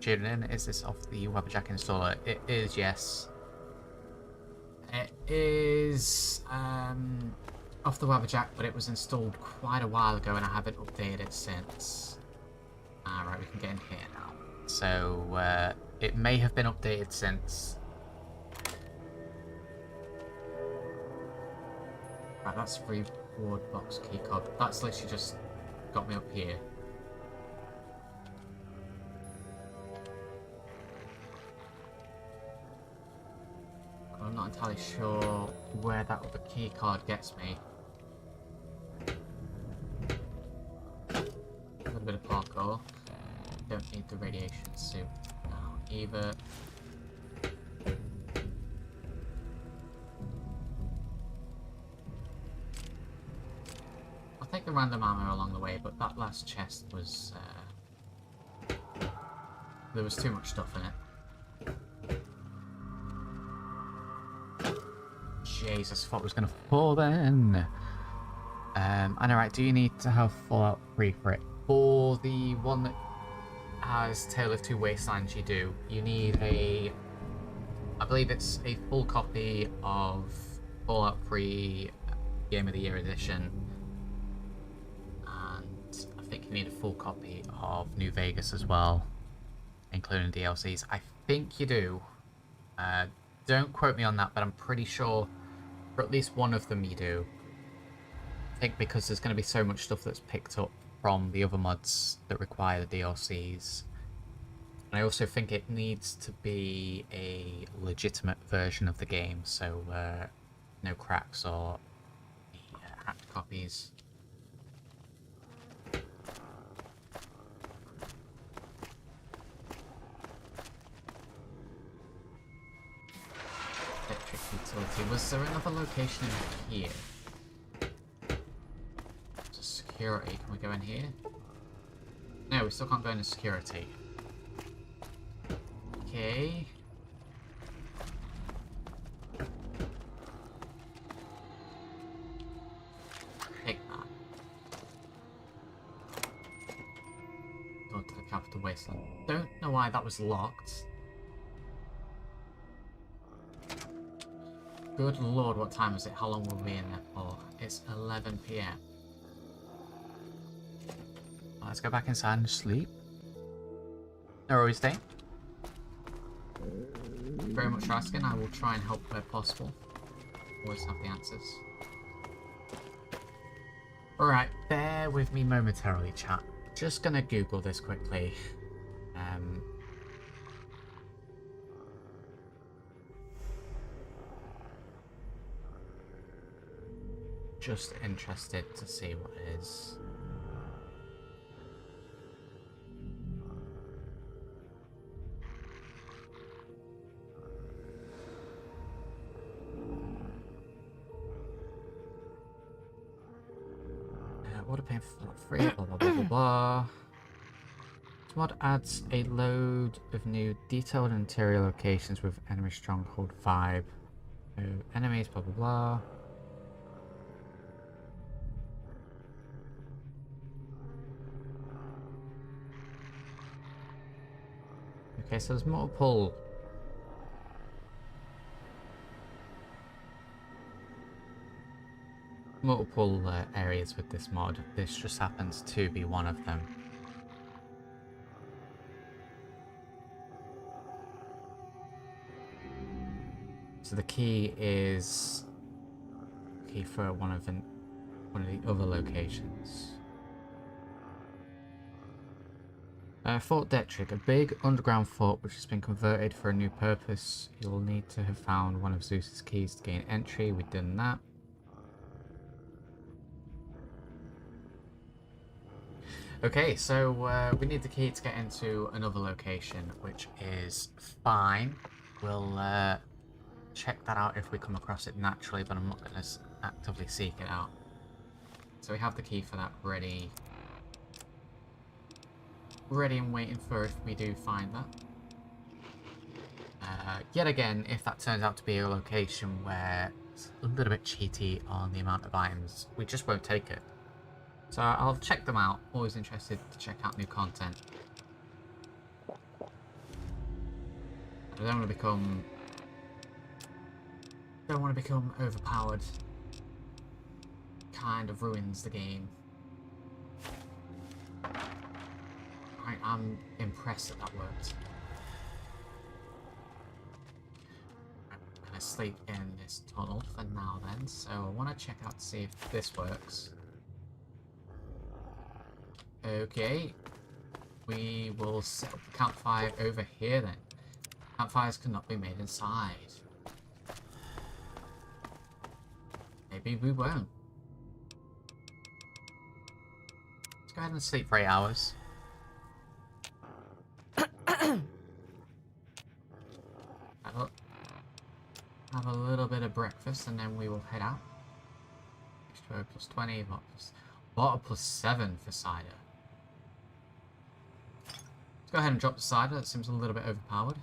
[SPEAKER 1] Tuning in. Is this off the Webberjack installer? It is, yes. It is off the Webberjack, but it was installed quite a while ago and I haven't updated it since. Alright, we can get in here now. So, it may have been updated since. Right, that's reward box keycard. That's literally just got me up here. I'm not entirely sure where that other key card gets me. need the radiation suit now either. I'll take the random ammo along the way, but that last chest was... there was too much stuff in it. Jesus, I thought it was going to fall then. I know, right, do you need to have Fallout 3 for it? For the one that has Tale of Two Wastelands, you do. You need a... I believe it's a full copy of Fallout 3 Game of the Year edition. And I think you need a full copy of New Vegas as well, including DLCs. I think you do. Don't quote me on that, but I'm pretty sure for at least one of them you do. I think because there's going to be so much stuff that's picked up from the other mods that require the DLCs. And I also think it needs to be a legitimate version of the game, so no cracks or hacked copies. Electric utility. Was there another location in here? Security. Can we go in here? No, we still can't go into security. Okay. Take that. Go to the capital wasteland. Don't know why that was locked. Good lord, what time is it? How long will we be in there for? It's 11 PM. Let's go back inside and sleep. No worries, Dane. Thank you very much for asking. I will try and help where possible. Always have the answers. Alright, bear with me momentarily, chat. Just gonna Google this quickly. Just interested to see what it is. Order paying for free, blah blah blah blah blah. This mod adds a load of new detailed interior locations with enemy stronghold vibe. So enemies, blah blah blah. Okay, so there's multiple areas with this mod. This just happens to be one of them. So the key is key for one of the other locations. Fort Detrick, a big underground fort which has been converted for a new purpose. You'll need to have found one of Zeus's keys to gain entry. We've done that. Okay, so we need the key to get into another location, which is fine. We'll check that out if we come across it naturally, but I'm not going to actively seek it out. So we have the key for that ready. Ready and waiting for if we do find that. Yet again, if that turns out to be a location where it's a little bit cheaty on the amount of items, we just won't take it. So I'll check them out. Always interested to check out new content. I don't want to become overpowered. Kind of ruins the game. I'm impressed that that worked. I'm gonna sleep in this tunnel for now then, so I want to check out to see if this works. Okay, we will set up the campfire over here then. Campfires cannot be made inside. Maybe we won't. Let's go ahead and sleep for 8 hours. Have a little bit of breakfast and then we will head out. H2O plus 20, water plus 7 for cider. Let's go ahead and drop the cider, that seems a little bit overpowered.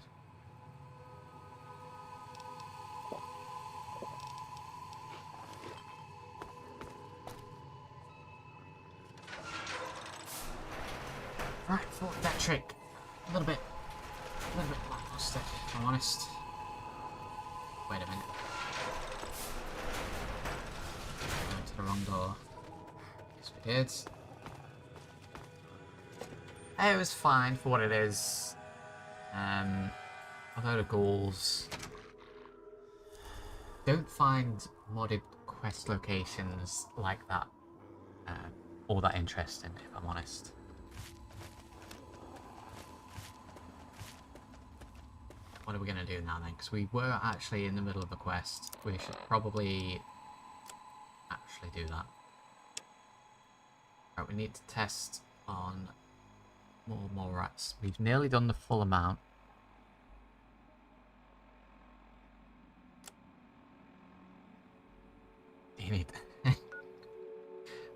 [SPEAKER 1] Right, thought that trick. A little bit lackluster, if I'm honest. Wait a minute. I went to the wrong door. Yes, we did. It was fine for what it is. A load of ghouls. Don't find modded quest locations like that all that interesting, if I'm honest. What are we going to do now then? Because we were actually in the middle of a quest. We should probably actually do that. Right, we need to test on more rats. We've nearly done the full amount. Do you need...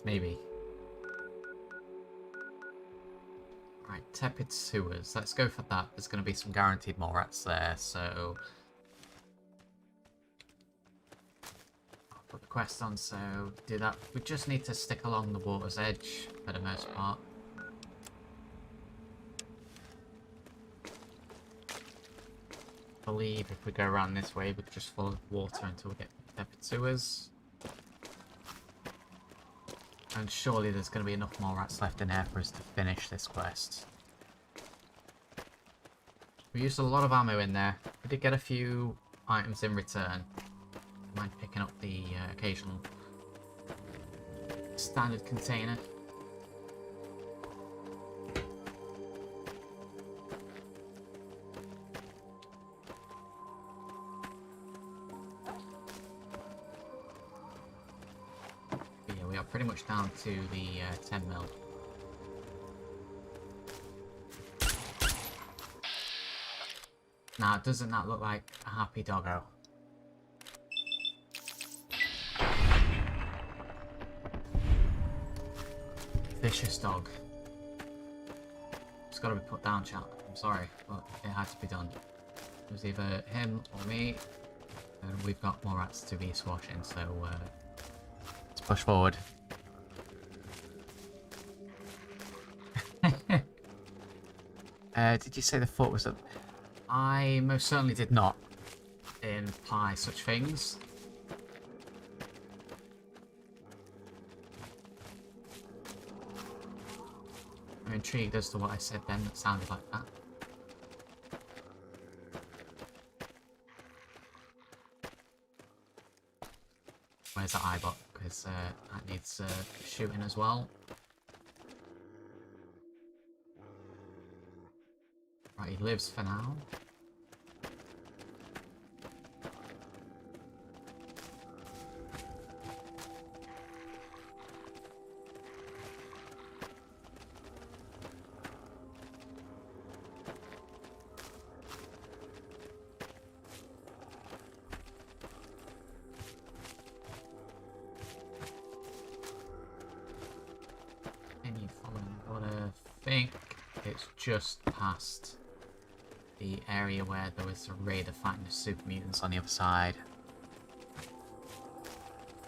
[SPEAKER 1] Maybe. Right, tepid sewers. Let's go for that. There's going to be some guaranteed more rats there, so... I'll put the quest on, so do that. We just need to stick along the water's edge for the most part. I believe if we go around this way, we could just follow the water until we get to tepid sewers. And surely there's going to be enough more rats left in there for us to finish this quest. We used a lot of ammo in there. We did get a few items in return. Don't mind picking up the occasional standard container. Pretty much down to the 10 mil. Now, doesn't that look like a happy doggo? Vicious dog. It's got to be put down, chat. I'm sorry, but it had to be done. It was either him or me, and we've got more rats to be swashing, so let's push forward. Did you say the foot was up? I most certainly did not imply such things. I'm intrigued as to what I said then that sounded like that. Where's that eyebot? Because that needs shooting as well. Right, he lives for now. Any following order? I think it's just past the area where there was a raider fighting the super mutants on the other side.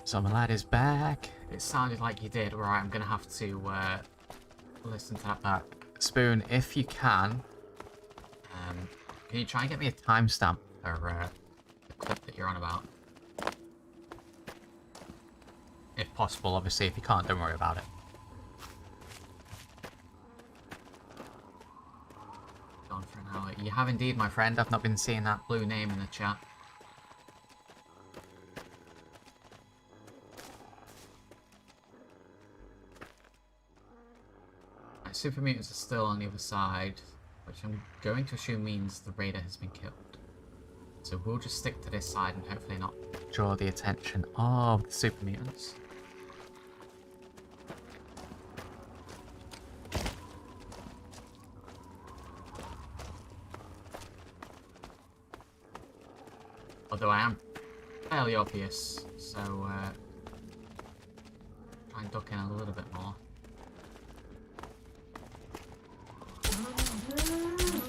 [SPEAKER 1] So my lad is back. It sounded like you did. Right, I'm gonna have to listen to that back. Spoon, if you can you try and get me a timestamp for the clip that you're on about? If possible, obviously. If you can't, don't worry about it. For an hour. You have indeed, my friend. I've not been seeing that blue name in the chat. Right, super mutants are still on the other side, which I'm going to assume means the raider has been killed. So we'll just stick to this side and hopefully not draw the attention of the super mutants. Although I am fairly obvious, so try and duck in a little bit more.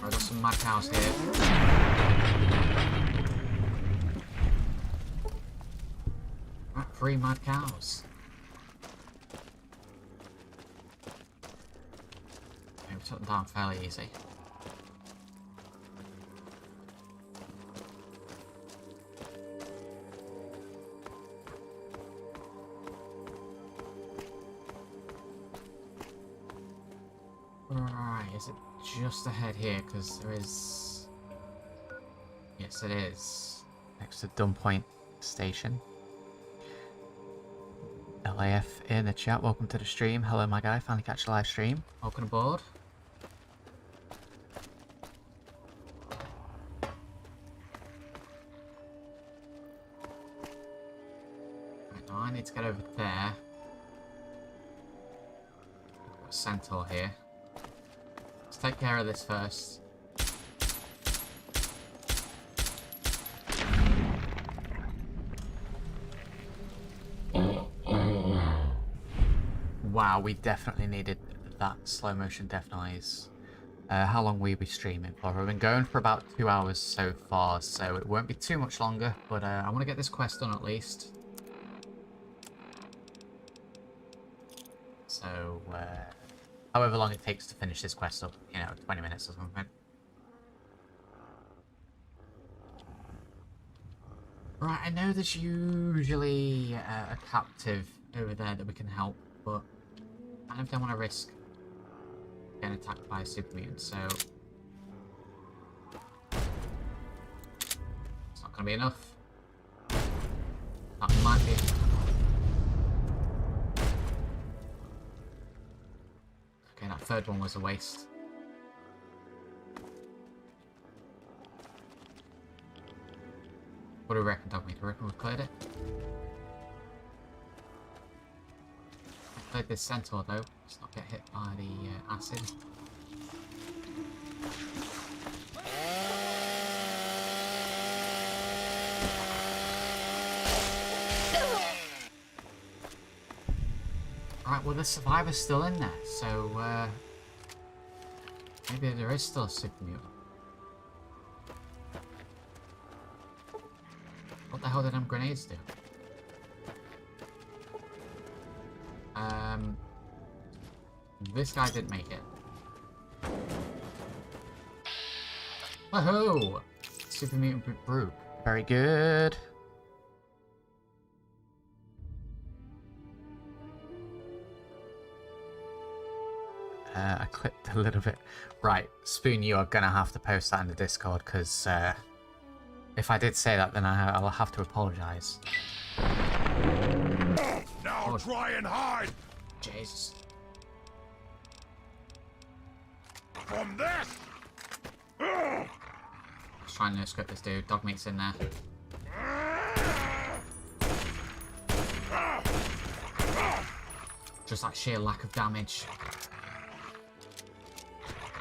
[SPEAKER 1] I've got some mad cows here. Right, 3 mad cows. Okay, we took them down fairly easy. Right, is it just ahead here? Because there is... Yes, it is. Next to Dumb Point Station. LAF in the chat, welcome to the stream. Hello my guy, finally catch the live stream. Welcome aboard. Right, now I need to get over there. I've got a centaur here. Let's take care of this first. Wow, we definitely needed that slow motion death noise. How long will we be streaming for? We've been going for about 2 hours so far, so it won't be too much longer, but I want to get this quest done at least. So, however long it takes to finish this quest up, you know, 20 minutes or something. Right, I know there's usually a captive over there that we can help, but I don't want to risk getting attacked by a super mutant, so it's not going to be enough. That might be. Okay, that third one was a waste. What do we reckon, Dogmeat? Do we reckon we've cleared it? Cleared this centaur though. Let's not get hit by the acid. Right, well the survivor's still in there, so maybe there is still a super mutant. What the hell did them grenades do? This guy didn't make it. Woohoo! Super mutant brew. Very good. I clipped a little bit. Right, Spoon, you are gonna have to post that in the Discord, because if I did say that, then I'll have to apologise.
[SPEAKER 6] Now try and hide
[SPEAKER 1] Jesus.
[SPEAKER 6] from this!
[SPEAKER 1] Let's try and no-scope this dude. Dogmeat's in there. Just that sheer lack of damage.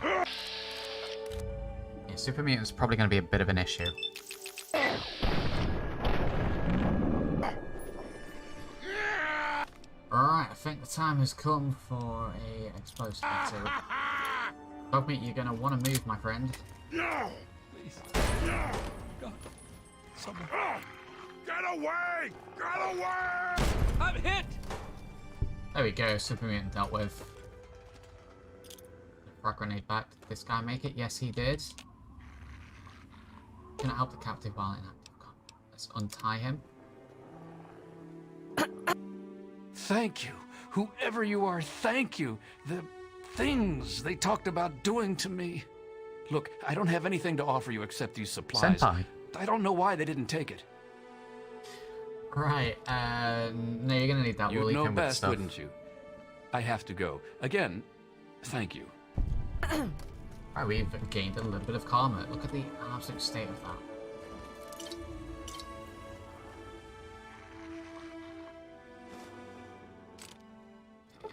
[SPEAKER 1] Yeah, super mutant's probably going to be a bit of an issue. Alright, I think the time has come for a explosive or two. Dogmeat, you're going to want to move, my friend.
[SPEAKER 3] Please. God. Someone.
[SPEAKER 6] Get away! Get away!
[SPEAKER 3] I'm hit!
[SPEAKER 1] There we go, super mutant dealt with. Frag grenade back. Did this guy make it? Yes, he did. Can I help the captive while in active combat? Let's untie him.
[SPEAKER 9] Thank you. Whoever you are, thank you. The things they talked about doing to me. Look, I don't have anything to offer you except these supplies.
[SPEAKER 1] Senpai.
[SPEAKER 9] I don't know why they didn't take it.
[SPEAKER 1] Right, no, you're gonna need that.
[SPEAKER 9] You'd
[SPEAKER 1] We'll leave
[SPEAKER 9] know
[SPEAKER 1] him with
[SPEAKER 9] best,
[SPEAKER 1] stuff.
[SPEAKER 9] wouldn't you? I have to go. Again, thank you.
[SPEAKER 1] Right, we've gained a little bit of karma. Look at the absolute state of that.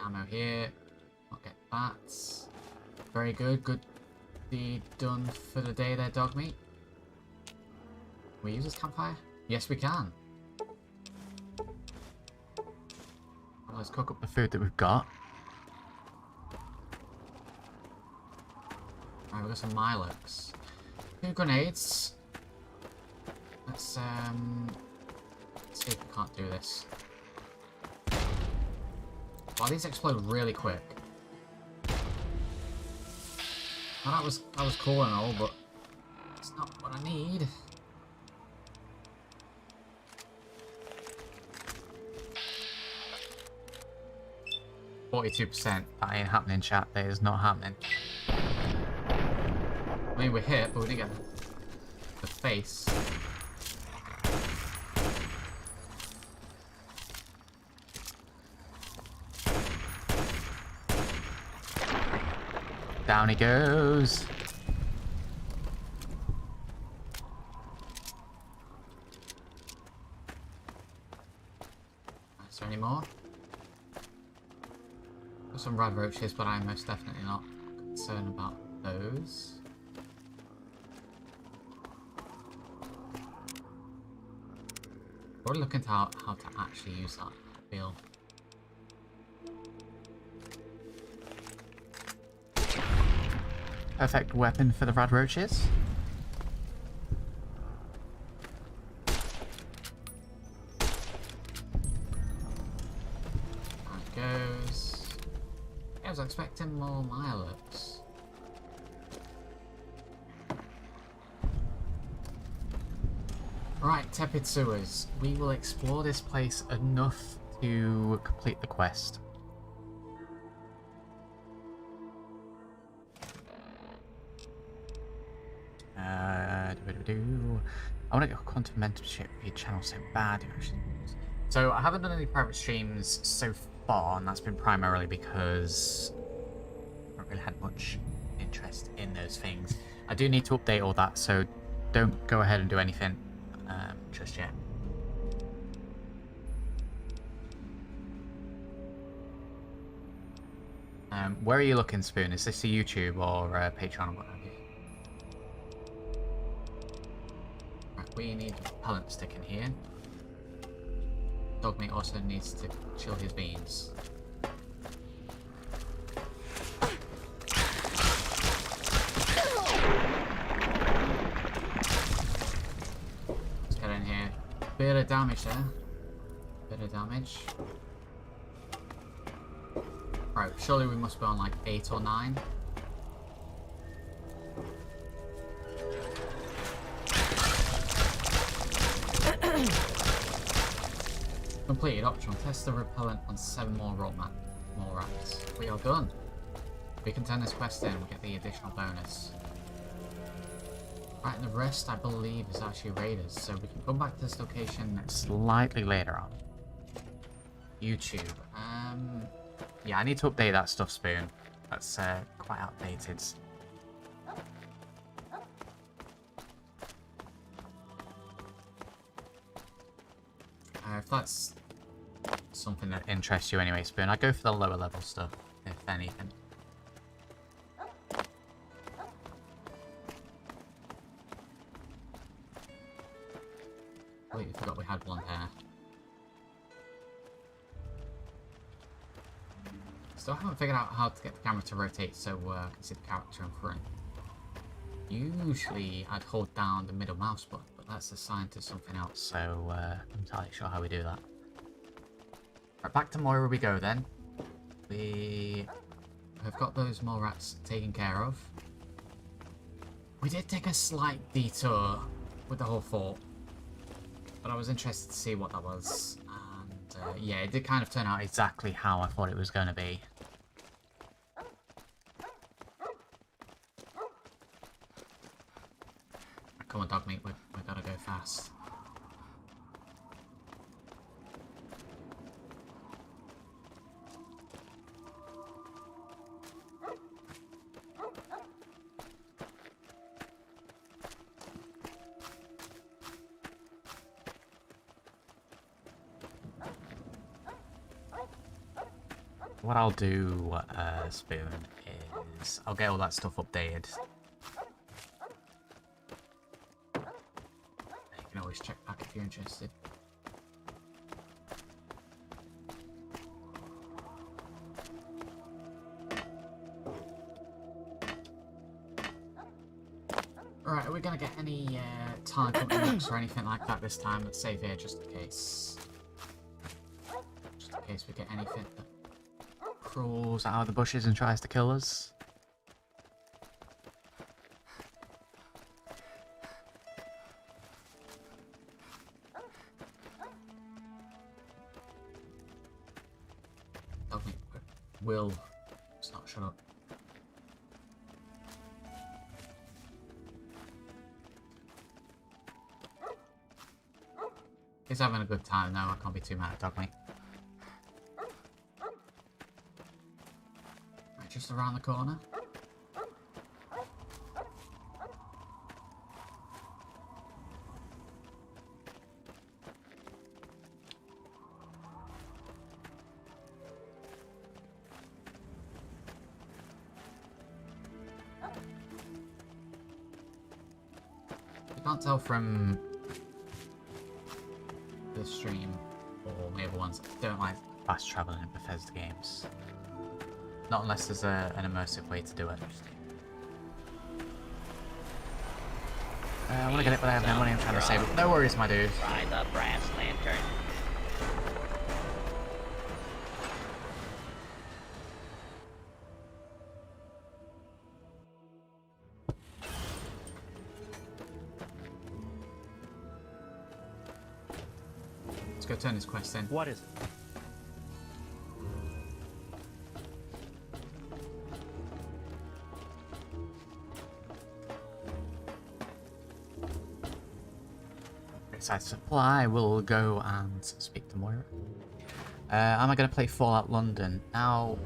[SPEAKER 1] Ammo here. I'll get that. Very good. Good deed done for the day there, Dogmeat. we use this campfire? Yes, we can. Well, let's cook up the food that we've got. Alright, we've got some Milox. 2 grenades. Let's see if we can't do this. Wow, these explode really quick. Well, that was cool and all, but it's not what I need. %. That ain't happening, chat. That is not happening. I mean, we're hit, but we didn't get the face. Down he goes. Is there any more? Got some rad roaches, but I'm most definitely not concerned about those. We're looking to how to actually use that, I feel. Perfect weapon for the rad roaches. There it goes. Yeah, I was expecting more Milox. Right, tepid sewers. We will explore this place enough to complete the quest. I want to get content mentorship for your channel so bad. So I haven't done any private streams so far, and that's been primarily because I haven't really had much interest in those things. I do need to update all that, so don't go ahead and do anything just yet. Where are you looking, Spoon? Is this a YouTube or a Patreon or what have you? Right, we need a repellent stick in here. Dogmeat also needs to chill his beans. Let's get in here. Bit of damage there. Bit of damage. Right, surely we must be on like 8 or 9. Completed optional. Test the repellent on 7 more rats. We are done. We can turn this quest in and get the additional bonus. Right, and the rest I believe is actually raiders, so we can come back to this location slightly later on. YouTube. Yeah, I need to update that stuff, Spoon. That's quite outdated. If that's something that interests you anyway, Spoon, I'd go for the lower level stuff, if anything. Wait, I forgot we had blonde hair. Still haven't figured out how to get the camera to rotate so I can see the character in front. Usually I'd hold down the middle mouse button, but that's assigned to something else, so I'm not entirely sure how we do that. Right, back to Moira we go then. We have got those mole rats taken care of. We did take a slight detour with the whole fort, but I was interested to see what that was. And yeah, it did kind of turn out exactly how I thought it was going to be. Come on, Dogmeat, we've got to go fast. What I'll do, Spoon, is I'll get all that stuff updated. There you can always check back if you're interested. Right, are we gonna get any time books or anything like that this time? Let's save here just in case. Just in case we get anything that crawls out of the bushes and tries to kill us. Dog meat will. It's not shut up. He's having a good time now, I can't be too mad at Dog Meat. Right, just around the corner. You can't tell from the stream, or maybe ones that don't like fast traveling in Bethesda games. Not unless there's an immersive way to do it. I want to get it, but I have no money. I'm trying to save it. No worries, my dude.
[SPEAKER 4] Try the brass lantern.
[SPEAKER 1] Let's go turn this quest in.
[SPEAKER 10] What is it?
[SPEAKER 1] Side supply, we'll go and speak to Moira. Am I going to play Fallout London? Now,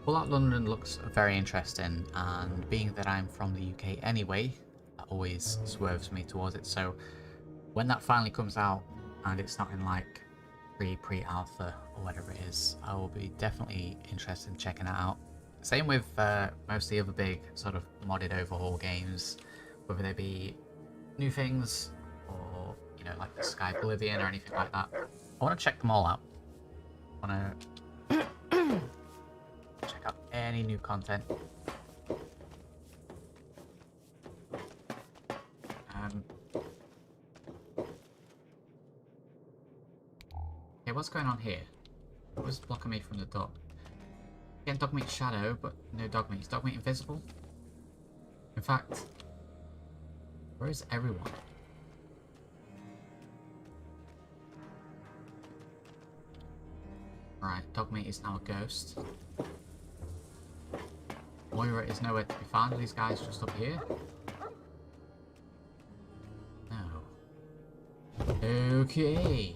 [SPEAKER 1] Fallout London looks very interesting, and being that I'm from the UK anyway, that always swerves me towards it. So when that finally comes out, and it's not in like pre-alpha or whatever it is, I will be definitely interested in checking it out. Same with most of the other big sort of modded overhaul games, whether they be new things or, you know, like the Sky Oblivion or anything like that. I want to check them all out. I want to check out any new content. Okay, what's going on here? What was blocking me from the dog? Again, Dog Meat shadow, but no Dog Meat. Is Dog Meat invisible? In fact, where is everyone? Right, Dog Meat is now a ghost. Moira is nowhere to be found. Are these guys just up here? No. Okay.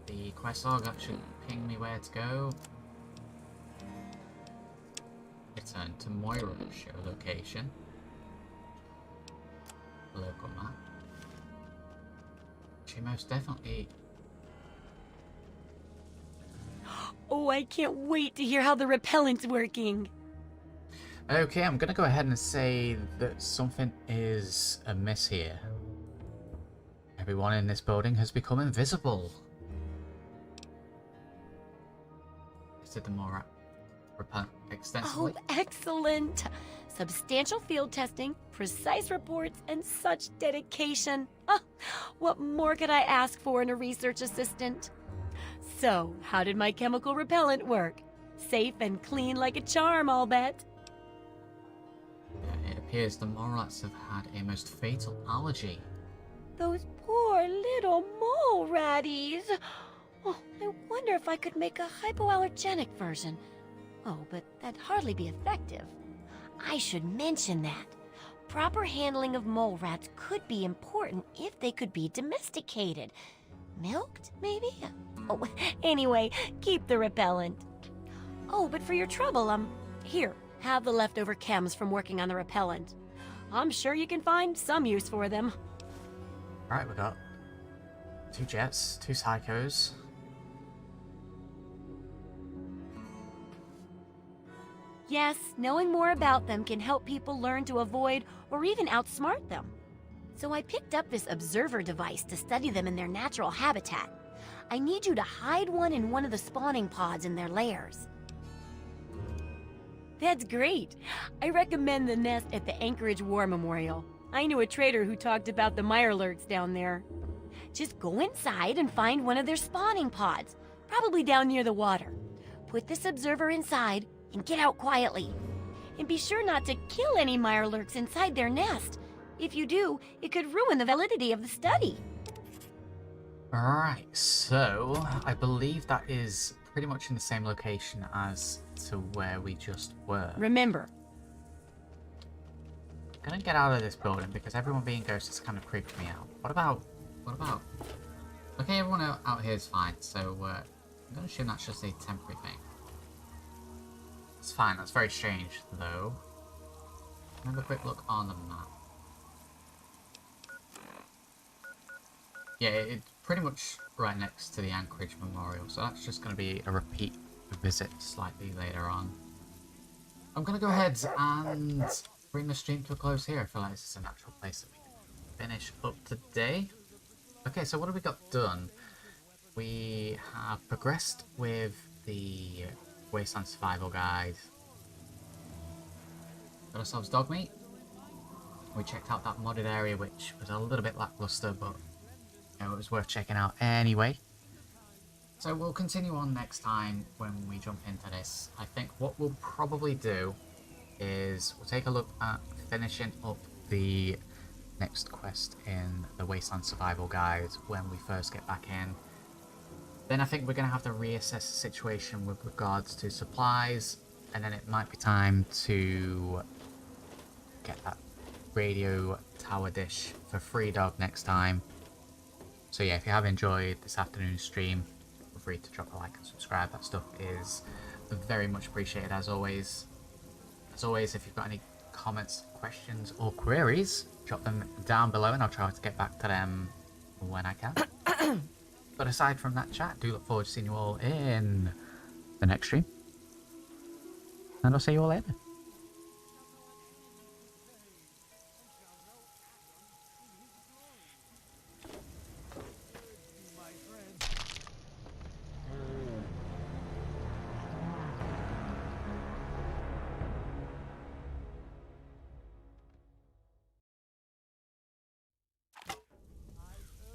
[SPEAKER 1] The quest log actually ping me where to go. Return to Moira, show location. Local map. She most definitely.
[SPEAKER 7] Oh, I can't wait to hear how the repellent's working.
[SPEAKER 1] Okay, I'm gonna go ahead and say that something is amiss here. Everyone in this building has become invisible. Did the more repellent extensively?
[SPEAKER 7] Oh, excellent! Substantial field testing, precise reports, and such dedication. Oh, what more could I ask for in a research assistant? So, how did my chemical repellent work? Safe and clean like a charm, I'll bet.
[SPEAKER 1] It appears the Morats have had a most fatal allergy.
[SPEAKER 7] Those poor little mole ratties. Oh, I wonder if I could make a hypoallergenic version. Oh, but that'd hardly be effective. I should mention that. Proper handling of mole rats could be important if they could be domesticated. Milked, maybe? Oh, anyway, keep the repellent. Oh, but for your trouble, here, have the leftover chems from working on the repellent. I'm sure you can find some use for them.
[SPEAKER 1] Right, we got 2 jets, 2 psychos.
[SPEAKER 7] Yes, knowing more about them can help people learn to avoid or even outsmart them. So I picked up this observer device to study them in their natural habitat. I need you to hide one in one of the spawning pods in their lairs. That's great. I recommend the nest at the Anchorage War Memorial. I knew a trader who talked about the Mirelurks down there. Just go inside and find one of their spawning pods, probably down near the water. Put this observer inside and get out quietly. And be sure not to kill any Mirelurks inside their nest. If you do, it could ruin the validity of the study.
[SPEAKER 1] Alright, so I believe that is pretty much in the same location as to where we just were.
[SPEAKER 7] Remember.
[SPEAKER 1] I'm gonna get out of this building because everyone being ghosts is kind of creeping me out. What about? Okay, everyone out here is fine, so I'm gonna assume that's just a temporary thing. It's fine, that's very strange though. Have a quick look on the map. Yeah, it's pretty much right next to the Anchorage Memorial, so that's just going to be a repeat visit slightly later on. I'm going to go ahead and bring the stream to a close here. I feel like this is a natural place that we can finish up today. Okay, so what have we got done? We have progressed with the Wasteland Survival Guide. Got ourselves dog meat. We checked out that modded area, which was a little bit lackluster, but it was worth checking out anyway. So we'll continue on next time when we jump into this. I think what we'll probably do is we'll take a look at finishing up the next quest in the Wasteland Survival Guide when we first get back in. Then I think we're going to have to reassess the situation with regards to supplies, and then it might be time to get that radio tower dish for free dog next time. So yeah, if you have enjoyed this afternoon's stream, feel free to drop a like and subscribe. That stuff is very much appreciated as always. As always, if you've got any comments, questions or queries, drop them down below and I'll try to get back to them when I can. But aside from that chat, do look forward to seeing you all in the next stream. And I'll see you all later.